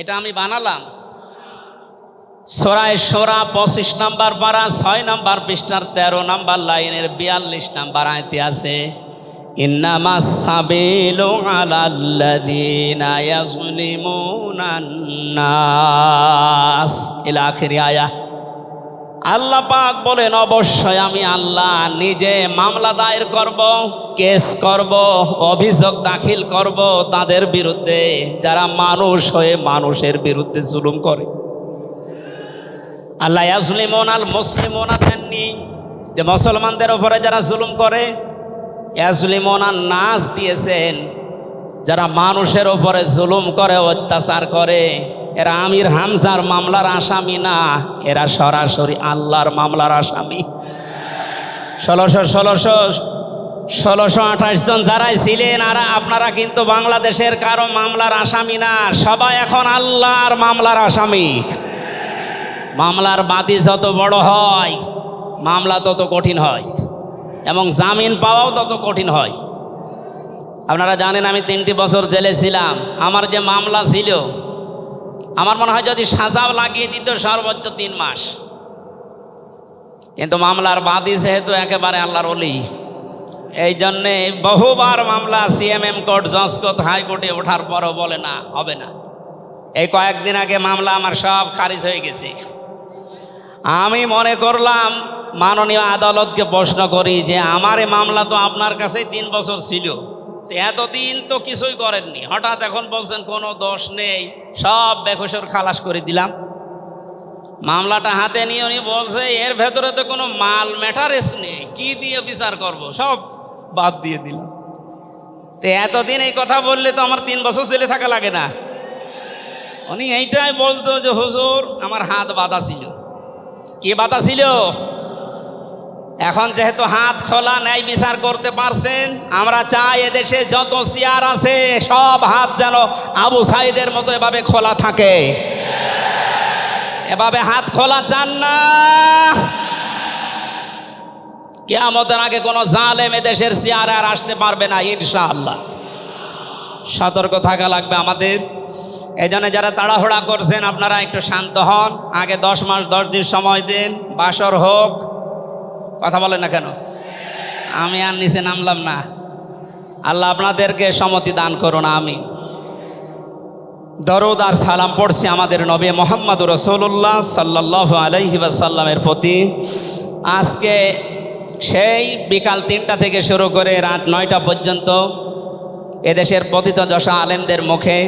এটা আমি বানালাম। সূরা শুরা 25 নম্বর পারা 6 নম্বর পৃষ্ঠার 13 নম্বর লাইনের 42 নম্বর আয়াতে আছে ইন্নামাস সাবিলু আলাল্লাযিনা ইয়াজলিমুনান নাস ইলা আখিরি আয়া। আল্লাহ পাক বলেন অবশ্যই আমি আল্লাহ নিজে মামলা দায়ের করব, কেস করব, অভিযোগ দাখিল করব তাদের বিরুদ্ধে যারা মানুষ হয়ে মানুষের বিরুদ্ধে জুলুম করে। আল্লাহ ইয়াজলিমুন আল মুসলিমুনা দেননি যে মুসলমানদের উপরে যারা জুলুম করে, ইয়াজলিমুন আন নাস দিয়েছেন যারা মানুষের উপরে জুলুম করে, অত্যাচার করে। এরা আমির হামজার মামলার আসামি না, এরা সরাসরি আল্লাহর মামলার আসামি। 1628 জন যারাই ছিলেন আর আপনারা কিন্তু বাংলাদেশের কারো মামলার আসামি না, সবাই এখন আল্লাহর মামলার আসামি। মামলার বাদী যত বড় হয় মামলা তত কঠিন হয় এবং জামিন পাওয়াও তত কঠিন হয়। আপনারা জানেন আমি 3টি বছর জেলে ছিলাম। আমার যে মামলা ছিল, আমার মনে হয় যদি সাজাও লাগিয়ে দিত সর্বোচ্চ 3 মাস। কিন্তু মামলার বাদী যেহেতু একেবারে আল্লাহর ওলি, এই জন্যে বহুবার মামলা সিএমএম কোর্ট, জজ কোর্ট, হাইকোর্টে ওঠার পরও বলে না, হবে না। এই কয়েকদিন আগে মামলা আমার সব খারিজ হয়ে গেছে। আমি মনে করলাম মাননীয় আদালতকে প্রশ্ন করি যে আমার এই মামলা তো আপনার কাছে 3 বছর ছিল, এতদিন তো কিছুই করেননি, হঠাৎ এখন বলছেন কোনো দোষ নেই, সব বেকসুর খালাস করে দিলাম। মামলাটা হাতে নিয়ে উনি বলছে এর ভেতরে তো কোনো মাল ম্যাটারেস নেই, কি দিয়ে বিচার করব, সব বাদ দিয়ে দিলাম। তো এতদিন এই কথা বললে তো আমার 3 বছর জেলে থাকা লাগে না। উনি এইটাই বলতো যে হুজুর আমার হাত বাঁধা ছিল। কি বাধা ছিল? এখন যেহেতু হাত খোলা, ন্যায় বিচার করতে পারছেন, আমরা চাই এদেশে যত চেয়ার আছে সব হাত যেন আবু সাইদের মতো এভাবে খোলা থাকে। এভাবে হাত খোলা চান না? কিয়ামতের আগে কোনো জালেম এদেশের চেয়ারে আর আসতে পারবে না ইনশাআল্লাহ। সতর্ক থাকা লাগবে আমাদের। এই জন্য যারা তাড়াহুড়া করছেন আপনারা একটু শান্ত হন, আগে 10 মাস 10 দিন সময় দিন, বাসর হোক। কথা বলেন না কেন? আমি আর নিচে নামলাম না। আল্লাহ আপনাদেরকে সম্মতি দান করুন, আমিন। দরুদ আর সালাম পড়ছি আমাদের নবী মুহাম্মদুর রাসূলুল্লাহ সাল্লাল্লাহু আলাইহি ওয়াসাল্লামের প্রতি। আজকে সেই বিকাল 3টা থেকে শুরু করে রাত 9টা পর্যন্ত এদেশের পতিতযশা আলেমদের মুখে,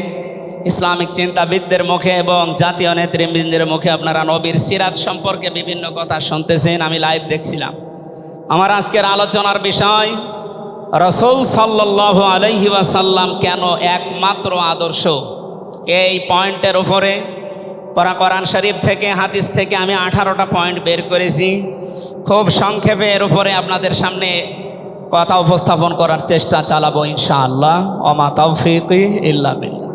ইসলামিক চিন্তাবিদদের মুখে এবং জাতীয় নেতৃবৃন্দের মুখে আপনারা নবীর সিরাত সম্পর্কে বিভিন্ন কথা শুনতেছেন। আমি লাইভ দেখছিলাম। আমার আজকের আলোচনার বিষয় রাসূল সাল্লাল্লাহু আলাইহি ওয়াসাল্লাম কেন একমাত্র আদর্শ। এই পয়েন্টের উপরে কোরআন শরীফ থেকে, হাদিস থেকে আমি 18টা পয়েন্ট বের করেছি। খুব সংক্ষেপে এর উপরে আপনাদের সামনে কথা উপস্থাপন করার চেষ্টা চালাবো ইনশাআল্লাহ। ওমা তাওফীকি ইল্লা বিল্লাহ।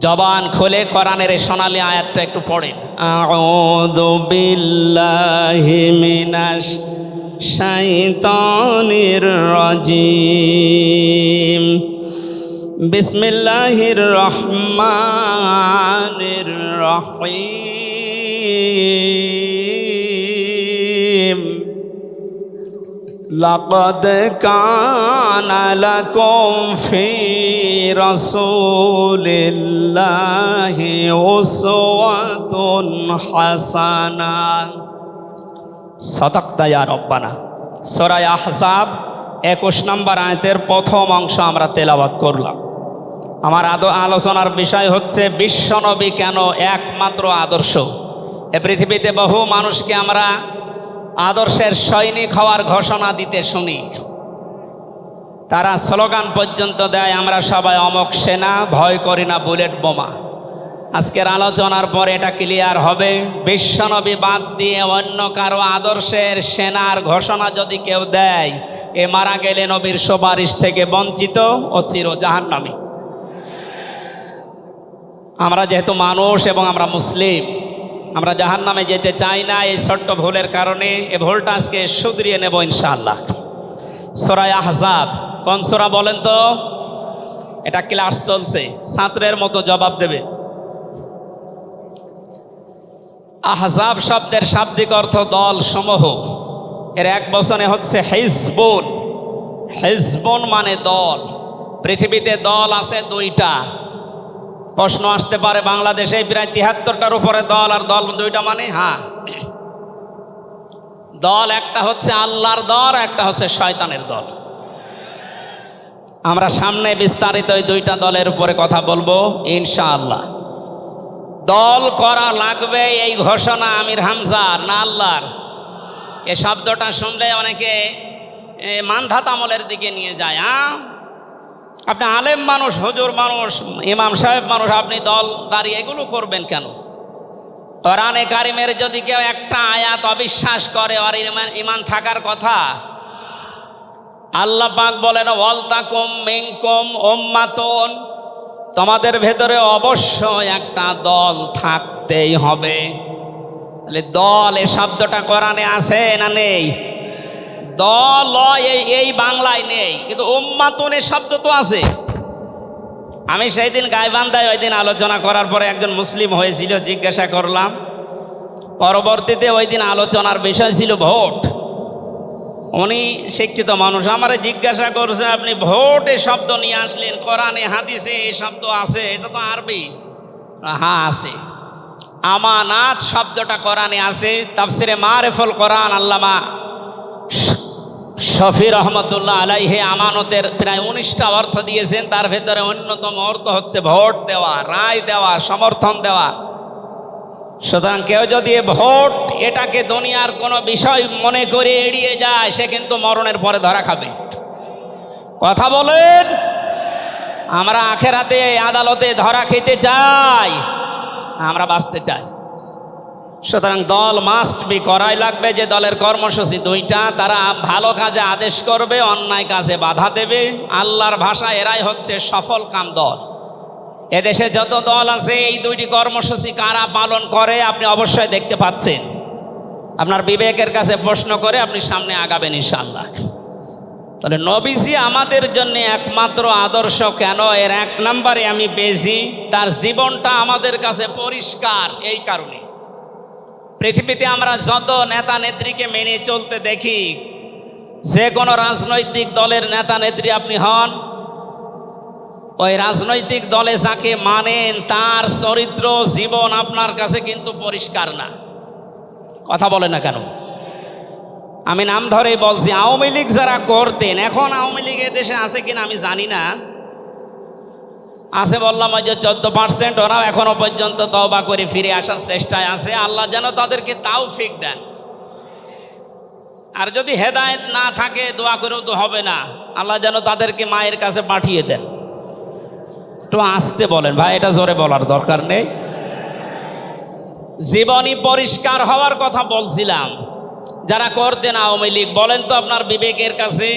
জবান খুলে কোরআনের এই সোনালী আয়াতটা একটু পড়েন। আউযু বিল্লাহি মিনাশ শাইতানির রাজিম। বিসমিল্লাহির রহমানির রহিম। লাকাদ কানা লাকুম ফি রাসূলিল্লাহি উসওয়াতুন হাসানাহ। সাদাকতা ইয়া রব্বানা। সূরা আহজাব 21 নম্বর আয়াতের প্রথম অংশ আমরা তেলাওয়াত করলাম। আমার আলোচনার বিষয় হচ্ছে বিশ্বনবী কেন একমাত্র আদর্শ। এ পৃথিবীতে বহু মানুষকে আমরা আদর্শের সৈনিক হওয়ার ঘোষণা দিতে শুনি, তারা স্লোগান পর্যন্ত দেয় আমরা সবাই অমক সেনা, ভয় করি না বুলেট বোমা। আজকের আলোচনার পর এটা ক্লিয়ার হবে, বিশ্বনবী বাদ দিয়ে অন্য কারো আদর্শের সেনার ঘোষণা যদি কেউ দেয়, এ মারা গেলে নবীর সুপারিশ থেকে বঞ্চিত ও চির জাহান্নামী। আমরা যেহেতু মানুষ এবং আমরা মুসলিম, আমরা জাহান্নামে যেতে চাই না। এই ছোট্ট ভুলের কারণে এই ভুলটা আজকে শুধরিয়ে নেব ইনশাআল্লাহ। সূরা আহজাব কোন সূরা বলেন তো? এটা ক্লাস চলছে, ছাত্রের মতো জবাব দেবে। আহজাব শব্দের শাব্দিক অর্থ দল সমূহ। এর এক বচনে হচ্ছে হিজবুন। হিজবুন মানে দল। পৃথিবীতে দল আছে 2টা। প্রশ্ন আসতে পারে বাংলাদেশে প্রায় 73টার উপরে দল, আর দল 2টা মানে? হ্যাঁ, দল একটা হচ্ছে আল্লাহর দল, একটা হচ্ছে শয়তানের দল। আমরা সামনে বিস্তারিত এই 2টা দলের উপরে কথা বলবো ইনশাআল্লাহ। দল করা লাগবে এই ঘোষণা আমির হামজার না আল্লাহর? এ শব্দটা শুনলে অনেকে মানধাত আমলের দিকে নিয়ে যায়। আপনি আলেম মানুষ, হুজুর মানুষ, ইমাম সাহেব মানুষ, আপনি দল দাঁড়িয়ে এগুলো করবেন কেন? কোরআনে কারিমের যদি কেউ একটা আয়াত অবিশ্বাস করে, আর ইমান থাকার কথা। আল্লাহ পাক বলেন ওয়ালতাকুম মিনকুম উম্মাতুন, তোমাদের ভেতরে অবশ্যই একটা দল থাকতেই হবে। তাহলে দল এই শব্দটা কোরআনে আছে না নেই? দল এই বাংলায় নেই, কিন্তু উম্মাতুন এই শব্দ তো আছে। আমি সেই দিন গাইবান্ধায় ওই দিন আলোচনা করার পরে একজন মুসলিম হয়েছিল, জিজ্ঞাসা করলাম পরবর্তীতে ওই দিন আলোচনার বিষয় ছিল ভোট। উনি শিক্ষিত মানুষ, আমারে জিজ্ঞাসা করছে আপনি ভোট এ শব্দ নিয়ে আসলেন, কোরআনে হাদিসে এই শব্দ আছে? এটা তো আরবি। হ্যাঁ আছে। আমানাত শব্দটা কোরআনে আছে, তাফসিরে মারিফুল কোরআন আল্লামা শফি রহমতুল্লাহ আলাইহি আমানতের প্রায় 19টা অর্থ দিয়েছেন। তার ভেতরে অন্যতম অর্থ হচ্ছে ভোট দেওয়া, রায় দেওয়া, সমর্থন দেওয়া। সুতরাং কেউ যদি ভোট এটাকে দুনিয়ার কোনো বিষয় মনে করে এড়িয়ে যায়, সে কিন্তু মরণের পরে ধরা খাবে। কথা বলেন, আমরা আখেরাতে আদালতে ধরা খেতে চাই, আমরা বাঁচতে চাই। সুতরাং দল মাস্ট বি, করাই লাগবে। যে দলের কর্মসূচি দুইটা, তারা ভালো কাজে আদেশ করবে, অন্যায় কাজে বাধা দেবে। আল্লাহর ভাষায় এরাই হচ্ছে সফল কাম দল। এদেশে যত দল আছে এই দুইটি কর্মসূচি কারা পালন করে আপনি অবশ্যই দেখতে পাচ্ছেন। আপনার বিবেকের কাছে প্রশ্ন করে আপনি সামনে আগাবেন ইনশাআল্লাহ। তাহলে নবীজি আমাদের জন্য একমাত্র আদর্শ কেন? এর 1 নম্বরে আমি পেয়েছি তার জীবনটা আমাদের কাছে পরিষ্কার। এই কারণে পৃথিবীতে আমরা যত নেতা নেত্রীকে মেনে চলতে দেখি, যে কোনো রাজনৈতিক দলের নেতা নেত্রী আপনি হন, ওই রাজনৈতিক দলে যাকে মানেন তার চরিত্র জীবন আপনার কাছে কিন্তু পরিষ্কার না। কথা বলে না কেন? আমি নাম ধরেই বলছি, আওয়ামী লীগ যারা করতেন, এখন আওয়ামী লীগ দেশে আছে কিনা আমি জানি না, আছে বললাম ওই যে 14%, ওরাও এখনো পর্যন্ত তওবা করে ফিরে আসার চেষ্টায় আছে। আল্লাহ যেন তাদেরকে তাওফিক দেন। আর যদি হেদায়েত না থাকে দোয়া করেও তো হবে না, আল্লাহ যেন তাদেরকে মায়ের কাছে পাঠিয়ে দেন। একটু আসতে বলেন ভাই, এটা জোরে বলার দরকার নেই। জীবনী পরিষ্কার হওয়ার কথা বলছিলাম। যারা করতেন আওয়ামী লীগ, বলেন তো আপনার বিবেকের কাছে,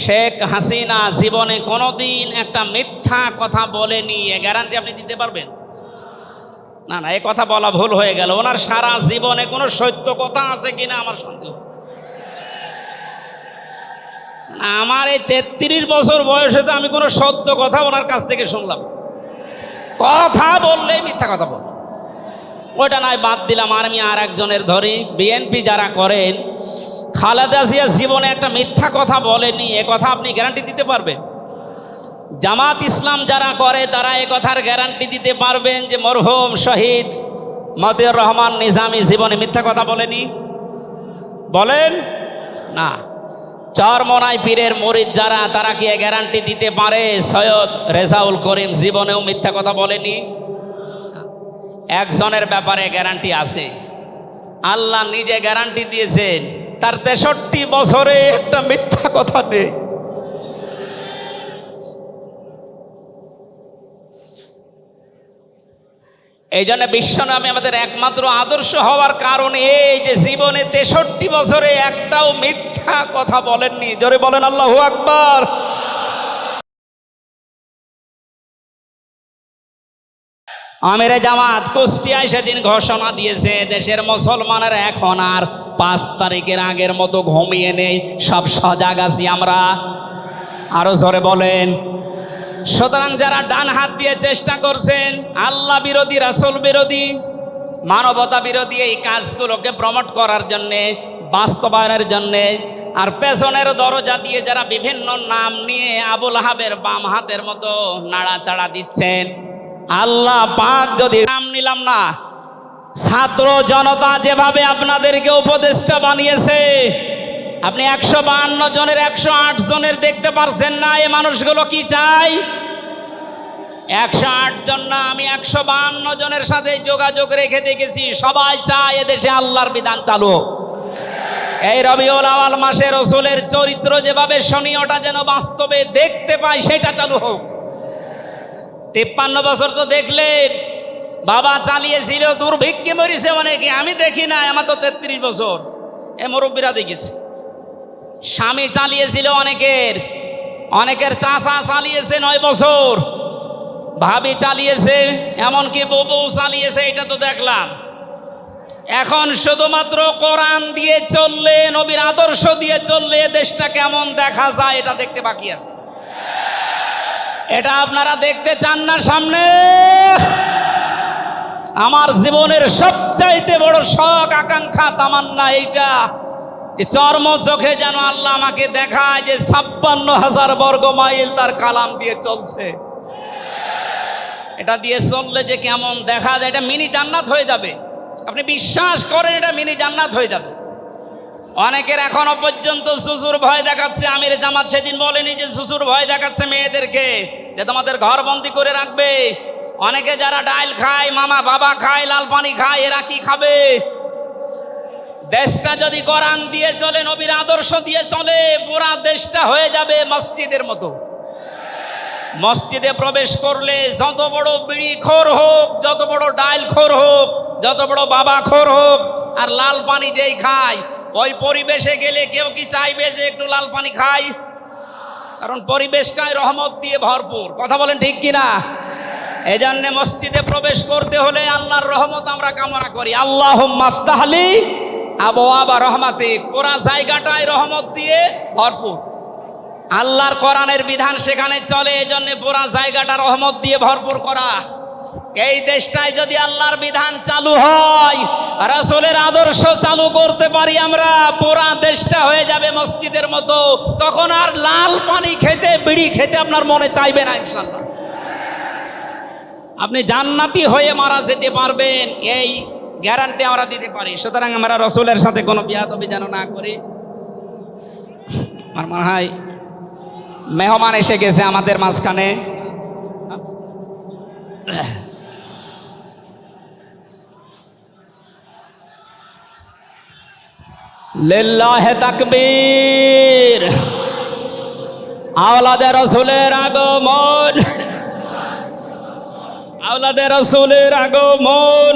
শেখ হাসিনা জীবনে কোনোদিন একটা মিথ্যা কথা বলেনি, এ গ্যারান্টি আপনি দিতে পারবেন? না না, এ কথা বলা ভুল হয়ে গেল। ওনার সারা জীবনে কোনো সত্য কথা আছে কিনা আমার সন্দেহ। আমার এই 33 বছর বয়সে তো আমি কোনো সত্য কথা ওনার কাছ থেকে শুনলাম। কথা বললেই মিথ্যা কথা বল, ওইটা নাই বাদ দিলাম। আর আমি আর একজনের ধরি, বিএনপি যারা করেন, খালেদা জিয়া জীবনে একটা মিথ্যা কথা বলেনি, এ কথা আপনি গ্যারান্টি দিতে পারবেন? জামাত ইসলাম যারা করে তারা এ কথার গ্যারান্টি দিতে পারবেন যে মরহুম শহীদ মতিউর রহমান নিজামী জীবনে মিথ্যা কথা বলেনি? বলেন না। চরমনাই পীরের মুরিদ যারা, তারা কি গ্যারান্টি দিতে পারে সৈয়দ রেজাউল করিম জীবনেও মিথ্যা কথা বলেনি? একজনের ব্যাপারে গ্যারান্টি আছে, আল্লাহ নিজে গ্যারান্টি দিয়েছেন, তার 63 বছরে একটা মিথ্যা কথা নেই। এই জন্য বিশ্বনবী আমাদের একমাত্র আদর্শ হওয়ার কারণ এই যে জীবনে 63 বছরে একটাও মিথ্যা কথা বলেননি। জোরে বলেন আল্লাহু আকবার। আমিরে জামাত কুষ্টিয়ায় সেদিন ঘোষণা দিয়েছে, দেশের মুসলমানের এখন আর 5 তারিখের আগের মতো ঘুমিয়ে নেই, সব সজাগ আছি আমরা। আরো জোরে বলেন। সুতরাং যারা ডান হাত দিয়ে চেষ্টা করছেন আল্লাহ বিরোধী, রাসূল বিরোধী, মানবতা বিরোধী এই কাজগুলোকে প্রমোট করার জন্যে, বাস্তবায়নের জন্যে, আর পেছনের দরজা দিয়ে যারা বিভিন্ন নাম নিয়ে আবুল আহাবের বাম হাতের মতো নাড়াচাড়া দিচ্ছেন, আল্লাহ পাক যদি নাম নিলাম না, ছাত্র জনতা যেভাবে আপনাদেরকে উপদেষ্টা বানিয়েছে, আপনি 152 জনের 108 জনের দেখতে পারছেন না। এই মানুষগুলো কি চাই? 108 জন না, আমি 152 জনের সাথে যোগাযোগ রেখে দেখেছি, সবাই চায় এদেশে আল্লাহর বিধান চালু। এই রবিউল আউয়াল মাসে রাসূলের চরিত্র যেভাবে শুনি, ওটা যেন বাস্তবে দেখতে পাই, সেটা চালু হোক। 53 বছর তো দেখলেন, বাবা চালিয়েছিল, দুর্ভিক্ষে মরেছে অনেকে, আমি দেখি না, আমার তো 33 বছর, এ মুরব্বীরা দেখেছে। স্বামী চালিয়েছিল অনেকের চাচা চালিয়েছে 9 বছর, ভাবি চালিয়েছে, এমনকি বউ চালিয়েছে, এটা তো দেখলাম। এখন শুধুমাত্র কোরআন দিয়ে চললে, নবীর আদর্শ দিয়ে চললে দেশটা কেমন দেখা যায় এটা দেখতে বাকি আছে। এটা আপনারা দেখতে চান না সামনে? আমার জীবনের সবচাইতে বড় শখ, আকাঙ্ক্ষা, তামান্না এইটা যে চর্ম চোখে যেন আল্লাহ আমাকে দেখায় যে 56,000 বর্গ মাইল তার কালাম দিয়ে চলছে। এটা দিয়ে চললে যে কেমন দেখা যায়, এটা মিনি জান্নাত হয়ে যাবে। আপনি বিশ্বাস করেন এটা মিনি জান্নাত হয়ে যাবে। অনেকের এখনো পর্যন্ত শ্বশুর ভয় দেখাচ্ছে। আমির জামাত সেদিন বলেনি যে শ্বশুর ভয় দেখাচ্ছে মেয়েদেরকে যে তোমাদের ঘর বন্দি করে রাখবে। অনেকে যারা ডাইল খায়, মামা বাবা খায়, লাল পানি খায়, এরা কি খাবে? দেশটা যদি কোরআন দিয়ে চলে, নবীর আদর্শ দিয়ে চলে, পুরা দেশটা হয়ে যাবে মসজিদের মতো। মসজিদে প্রবেশ করলে যত বড় বিড়ি খোর হোক, যত বড় ডাইল খোর হোক, যত বড় বাবা খোর হোক, আর লাল পানি যেই খায়, ওই পরিবেশে গেলে কেউ কি চাইবে যে একটু লাল পানি খাই? কারণ পরিবেশটাই রহমত দিয়ে ভরপুর। কথা বলেন ঠিক কিনা? এই জন্য মসজিদে প্রবেশ করতে হলে আল্লাহর রহমত আমরা কামনা করি। আল্লাহুম্মা আফতাহলি আবওয়াবা রহমাতিক। পুরা জায়গাটাই রহমত দিয়ে ভরপুর। আল্লাহর কোরআনের বিধান সেখানে চলে, এই জন্য পুরা জায়গাটা রহমত দিয়ে ভরপুর করা। এই দেশটায় যদি আল্লাহর বিধান চালু হয়, রাসূলের আদর্শ চালু করতে পারি আমরা, পুরা দেশটা হয়ে যাবে মসজিদের মতো। তখন আর লাল পানি খেতে, বিড়ি খেতে আপনার মনে চাইবে না ইনশাআল্লাহ। আপনি জান্নাতি হয়ে মারা যেতে পারবেন, এই গ্যারান্টি আমরা দিতে পারি। সুতরাং আমরা রাসূলের সাথে কোনো বিয়াদবি যেন না করি। আমার মনে হয় মেহমান এসে গেছে আমাদের মাঝখানে। লিল্লাহি তাকবীর। আওলাদে রাসূলের আগমন, আওলাদে রাসূলের আগমন।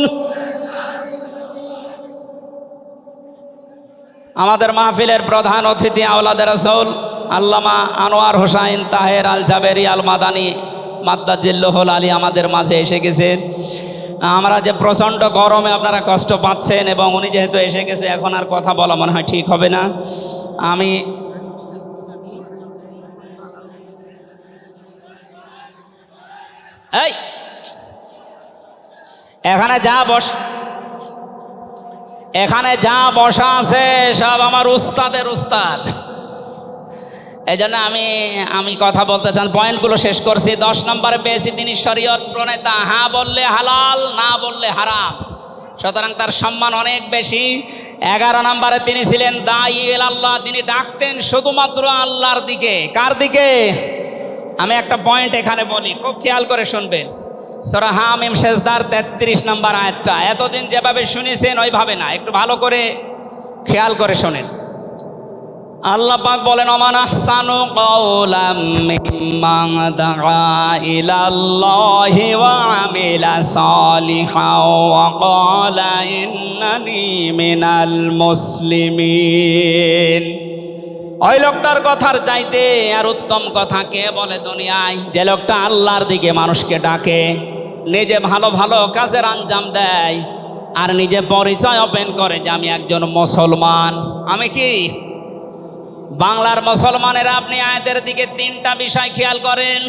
আমাদের মাহফিলের প্রধান অতিথি আওলাদে রাসূল আল্লামা আনোয়ার হোসাইন তাহের আল জাবেরি আল মাদানী মাদ্দাজিল্লাহুল আলী আমাদের মাঝে এসে গেছেন। আমরা যে প্রচণ্ড গরমে আপনারা কষ্ট পাচ্ছেন, এবং উনি যেহেতু এসে গেছে, এখন আর কথা বলা মনে হয় ঠিক হবে না। আমি এই এখানে যা বসা আছে সব আমার উস্তাদের উস্তাদ। এই জন্য আমি কথা বলতে চান, পয়েন্টগুলো শেষ করছি। 10 নম্বরে পেয়েছি তিনি শরীয়ত প্রণেতা। হ্যাঁ বললে হালাল, না বললে হারাম, সুতরাং তার সম্মান অনেক বেশি। 11 নম্বরে তিনি ছিলেন দাঈ ইলাল্লাহ। তিনি ডাকতেন শুধুমাত্র আল্লাহর দিকে। কার দিকে? আমি একটা পয়েন্ট এখানে বলি, খুব খেয়াল করে শুনবেন। সূরা হামিম সেজদার 33 নম্বর আয়াতটা এতদিন যেভাবে শুনেছেন ওইভাবে না, একটু ভালো করে খেয়াল করে শোনেন। আল্লাহ পাক বলেন, ওমান আহসানু কাওলাম মিম্মান দাআ ইলাল্লাহি ওয়া আমিলা সালিহান ওয়া ক্বালা ইন্নানি মিনাল মুসলিমিন। ওই লোকটার কথার চাইতে আর উত্তম কথা কে বলে দুনিয়ায়? যে লোকটা আল্লাহর দিকে মানুষকে ডাকে, নিজে ভালো ভালো কাজের আঞ্জাম দেয়, আর নিজে পরিচয় ওপেন করে যে আমি একজন মুসলমান। আমি কি বাংলার মুসলমানেরা? আপনি আয়াতের দিকে 3টা বিষয় খেয়াল করেন।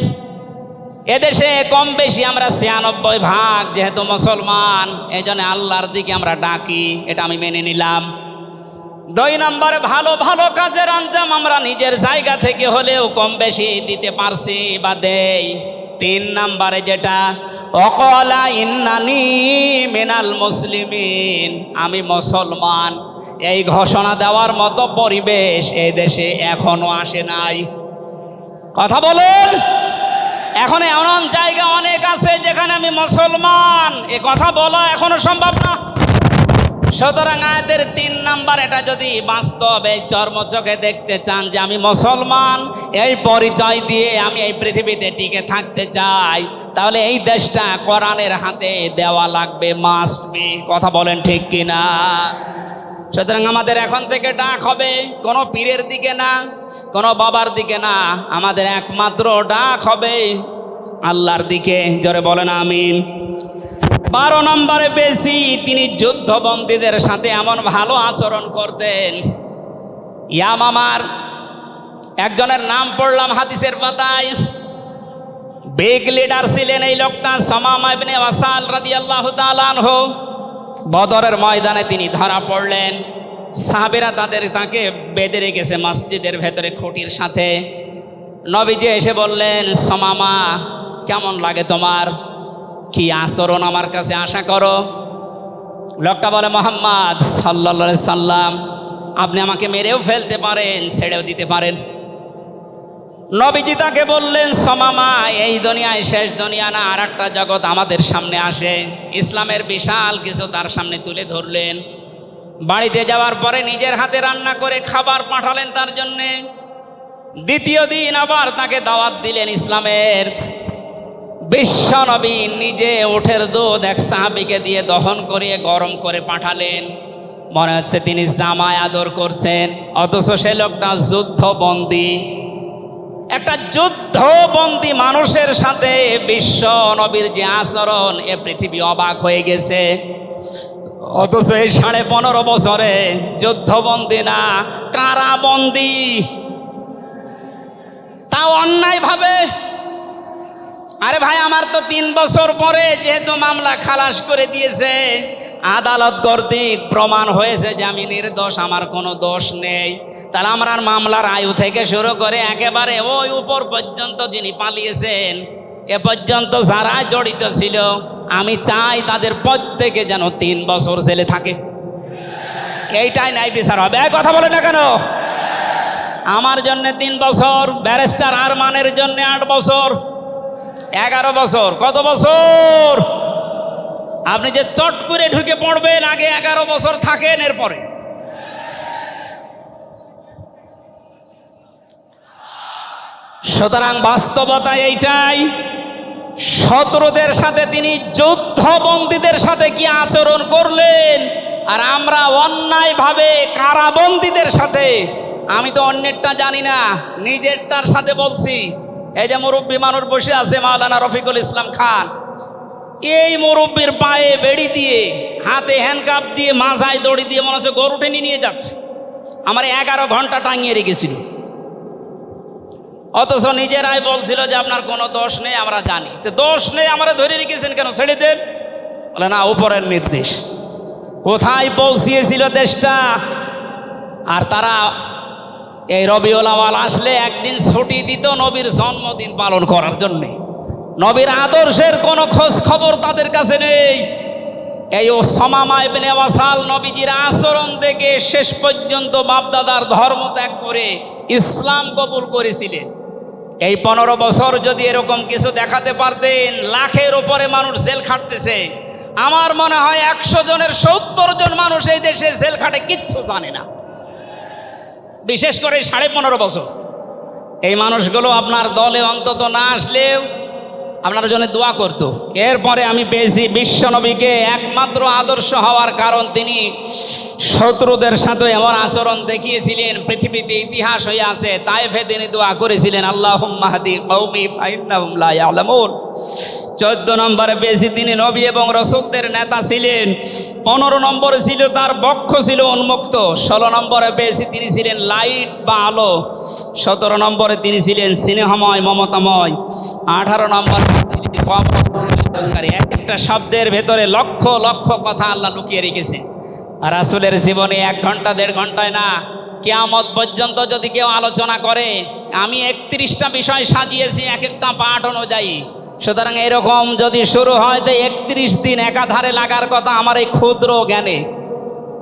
এদেশে কম বেশি আমরা 96% যেহেতু মুসলমান, এই জন্য আল্লাহর দিকে আমরা ডাকি, এটা আমি মেনে নিলাম। 2 নম্বরে ভালো ভালো কাজের আঞ্জাম আমরা নিজের জায়গা থেকে হলেও কম বেশি দিতে পারছি বা দেই। 3 নম্বরে যেটা, ওয়াকালা ইন্নানি মিনাল মুসলিমিন, আমি মুসলমান, এই ঘোষণা দেওয়ার মতো পরিবেশ এই দেশে এখনো আসে নাই। কথা বলেন। এখন এমন জায়গা অনেক আছে যেখানে আমি মুসলমান, এ কথা বলা এখনো সম্ভব না। সুতরাং আয়াতের 3 নাম্বার, এটা যদি বাস্তব এই চর্মচোখে দেখতে চান যে আমি মুসলমান, এই পরিচয় দিয়ে আমি এই পৃথিবীতে টিকে থাকতে চাই, তাহলে এই দেশটা কোরআনের হাতে দেওয়া লাগবে, মাস্ট বি। কথা বলেন ঠিক কিনা? সুতরাং আমাদের এখন থেকে ডাক হবে কোনো পীরের দিকে না, কোনো বাবার দিকে না, আমাদের একমাত্র ডাক হবে আল্লাহর দিকে। জোরে বলেন আমিন। 12 নম্বরে পেয়েছি তিনি যুদ্ধবন্দীদের সাথে এমন ভালো আচরণ করতেন। ইয়ামামার একজনের নাম পড়লাম হাদিসের পাতায়, বিগ লিডার ছিলেন এই লোকটা সামামা ইবনে ওয়াসাল রাদিয়াল্লাহু তাআলা আনহু। বদরের ময়দানে তিনি ধরা পড়লেন। সাহাবীরা তাকে বেঁধে রেখেছে মসজিদের ভেতরে খুঁটির সাথে। নবীজি এসে বললেন, সামামা কেমন লাগে তোমার, কি আচরণ আমার কাছে আশা করো? লোকটা বলে, মুহাম্মদ সাল্লাল্লাহু আলাইহি সাল্লাম, আপনি আমাকে মেরেও ফেলতে পারেন, ছেড়েও দিতে পারেন। নবীজি তাকে বললেন, সামামা এই দুনিয়ায় শেষ দুনিয়া না, আর একটা জগৎ আমাদের সামনে আসে। ইসলামের বিশাল কিছু তার সামনে তুলে ধরলেন। বাড়িতে যাওয়ার পরে নিজের হাতে রান্না করে খাবার পাঠালেন তার জন্যে। দ্বিতীয় দিন আবার তাকে দাওয়াত দিলেন ইসলামের। বিশ্ব নবী নিজে উটের দুধ এক সাহাবীকে দিয়ে দহন করিয়ে গরম করে পাঠালেন। মনে হচ্ছে তিনি জামায় আদর করছেন, অথচ সে লোকটা যুদ্ধবন্দী। একটা যুদ্ধবন্দী মানুষের সাথে বিশ্ব নবীর যে আচরণ, এ পৃথিবী অবাক হয়ে গেছে। অথচ এই 15.5 বছরে যুদ্ধবন্দী না, কারাবন্দী, তাও অন্যায় ভাবে। আরে ভাই, আমার তো 3 বছর পরে যেহেতু মামলা খালাস করে দিয়েছে, আদালত কর্তৃক প্রমাণ হয়েছে যে আমি নির্দোষ, আমার কোনো দোষ নেই, তাহলে আমার মামলার আয়ু থেকে শুরু করে একেবারে ওই উপর পর্যন্ত যিনি পালিয়েছেন, এ পর্যন্ত যারা জড়িত ছিল, আমি চাই তাদের প্রত্যেকে যেন 3 বছর জেলে থাকে। এইটাই নাই বিচার হবে। কথা বলে না কেন? আমার জন্য 3 বছর, ব্যারিস্টার আরমানের জন্য 8 বছর, 11 বছর। কত বছর? আপনি যে চট করে ঢুকে পড়বেন, আগে 11 বছর থাকেন, এরপরে। সুতরাং বাস্তবতা এইটাই। শত্রুদের সাথে তিনি যুদ্ধবন্দীদের সাথে কি আচরণ করলেন, আর আমরা অন্যায়ভাবে কারাবন্দীদের সাথে। আমি তো অন্যেরটা জানি না, নিজেরটার সাথে বলছি। এই যে মুরব্বী মানুষ বসে আছে, মাওলানা রফিকুল ইসলাম খান, এই মুরব্বীর পায়ে বেড়ি দিয়ে, হাতে হ্যান্ডকাপ দিয়ে, মাথায় দড়ি দিয়ে মনে হচ্ছে গরু টেনে নিয়ে যাচ্ছে। আমার 11 ঘন্টা টাঙিয়ে রেখেছিল। অথচ নিজেরাই বলছিল যে আপনার কোনো দোষ নেই, আমরা জানি। তো দোষ নেই, আমরা ধরে রেখেছেন কেন, ছেড়ে দেন। বলে না, উপরের নির্দেশ। কোথায় পৌঁছিয়েছিল দেশটা। আর তারা এই রবিউল আউয়াল আসলে একদিন ছুটি দিত নবীর জন্মদিন পালন করার জন্যে। নবীর আদর্শের কোনো খোঁজ খবর তাদের কাছে নেই। এই সামামা ইবনে ওয়াসাল নবীজির আচরণ দেখে শেষ পর্যন্ত বাপদাদার ধর্ম ত্যাগ করে ইসলাম কবুল করেছিলেন। এই 15 বছর যদি এরকম কিছু দেখাতে পারতেন, লাখের উপরে মানুষ জেল খাটতেছে। আমার মনে হয় 100 জনের 70 জন মানুষ এই দেশে জেল খাটে, কিচ্ছু জানে না। বিশেষ করে 15.5 বছর এই মানুষগুলো আপনার দলে অন্তত না আসলেও আপনার জন্য দোয়া করত। এরপরে আমি পেয়েছি বিশ্বনবীকে একমাত্র আদর্শ হওয়ার কারণ তিনি শত্রুদের সাথে এমন আচরণ দেখিয়েছিলেন, পৃথিবীতে ইতিহাস হয়ে আছে। তায়েফে তিনি দোয়া করেছিলেন, আল্লাহুম্মা হাদি কওমি ফাইন্নাহুম লা ইয়ালামুন। 14 নম্বরে পেয়েছি তিনি নবী এবং রাসূলদের নেতা ছিলেন। 15 নম্বরে ছিল তার বক্ষ ছিল উন্মুক্ত। 16 নম্বরে পেয়েছি তিনি ছিলেন লাইট বা আলো। 17 নম্বরে তিনি ছিলেন স্নেহময়, মমতাময়। 18 নম্বরে তিনি কমকারী। একটা শব্দের ভেতরে লক্ষ লক্ষ কথা আল্লাহ লুকিয়ে রেখেছে। রাসূলের জীবনে 1 ঘন্টা 1.5 ঘন্টায় না, কিয়ামত পর্যন্ত যদি কেউ আলোচনা করে, আমি 31টা বিষয় সাজিয়েছি এক একটা পাঠ অনুযায়ী। সুতরাং এরকম যদি শুরু হয় তো 31 দিন একাধারে লাগার কথা আমার এই ক্ষুদ্র জ্ঞানে।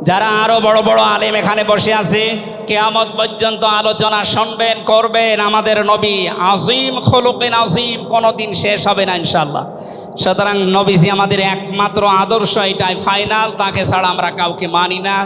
যারা আরো বড় বড় আলেম এখানে বসে আছে, কিয়ামত পর্যন্ত আলোচনা শুনবেন, করবেন। আমাদের নবী আজিম খুলুকিন আজিম, কোনোদিন শেষ হবে না ইনশাআল্লাহ। সুতরাং নবীজি আমাদের একমাত্র আদর্শ, এটাই ফাইনাল। তাকে ছাড়া আমরা কাউকে মানি না।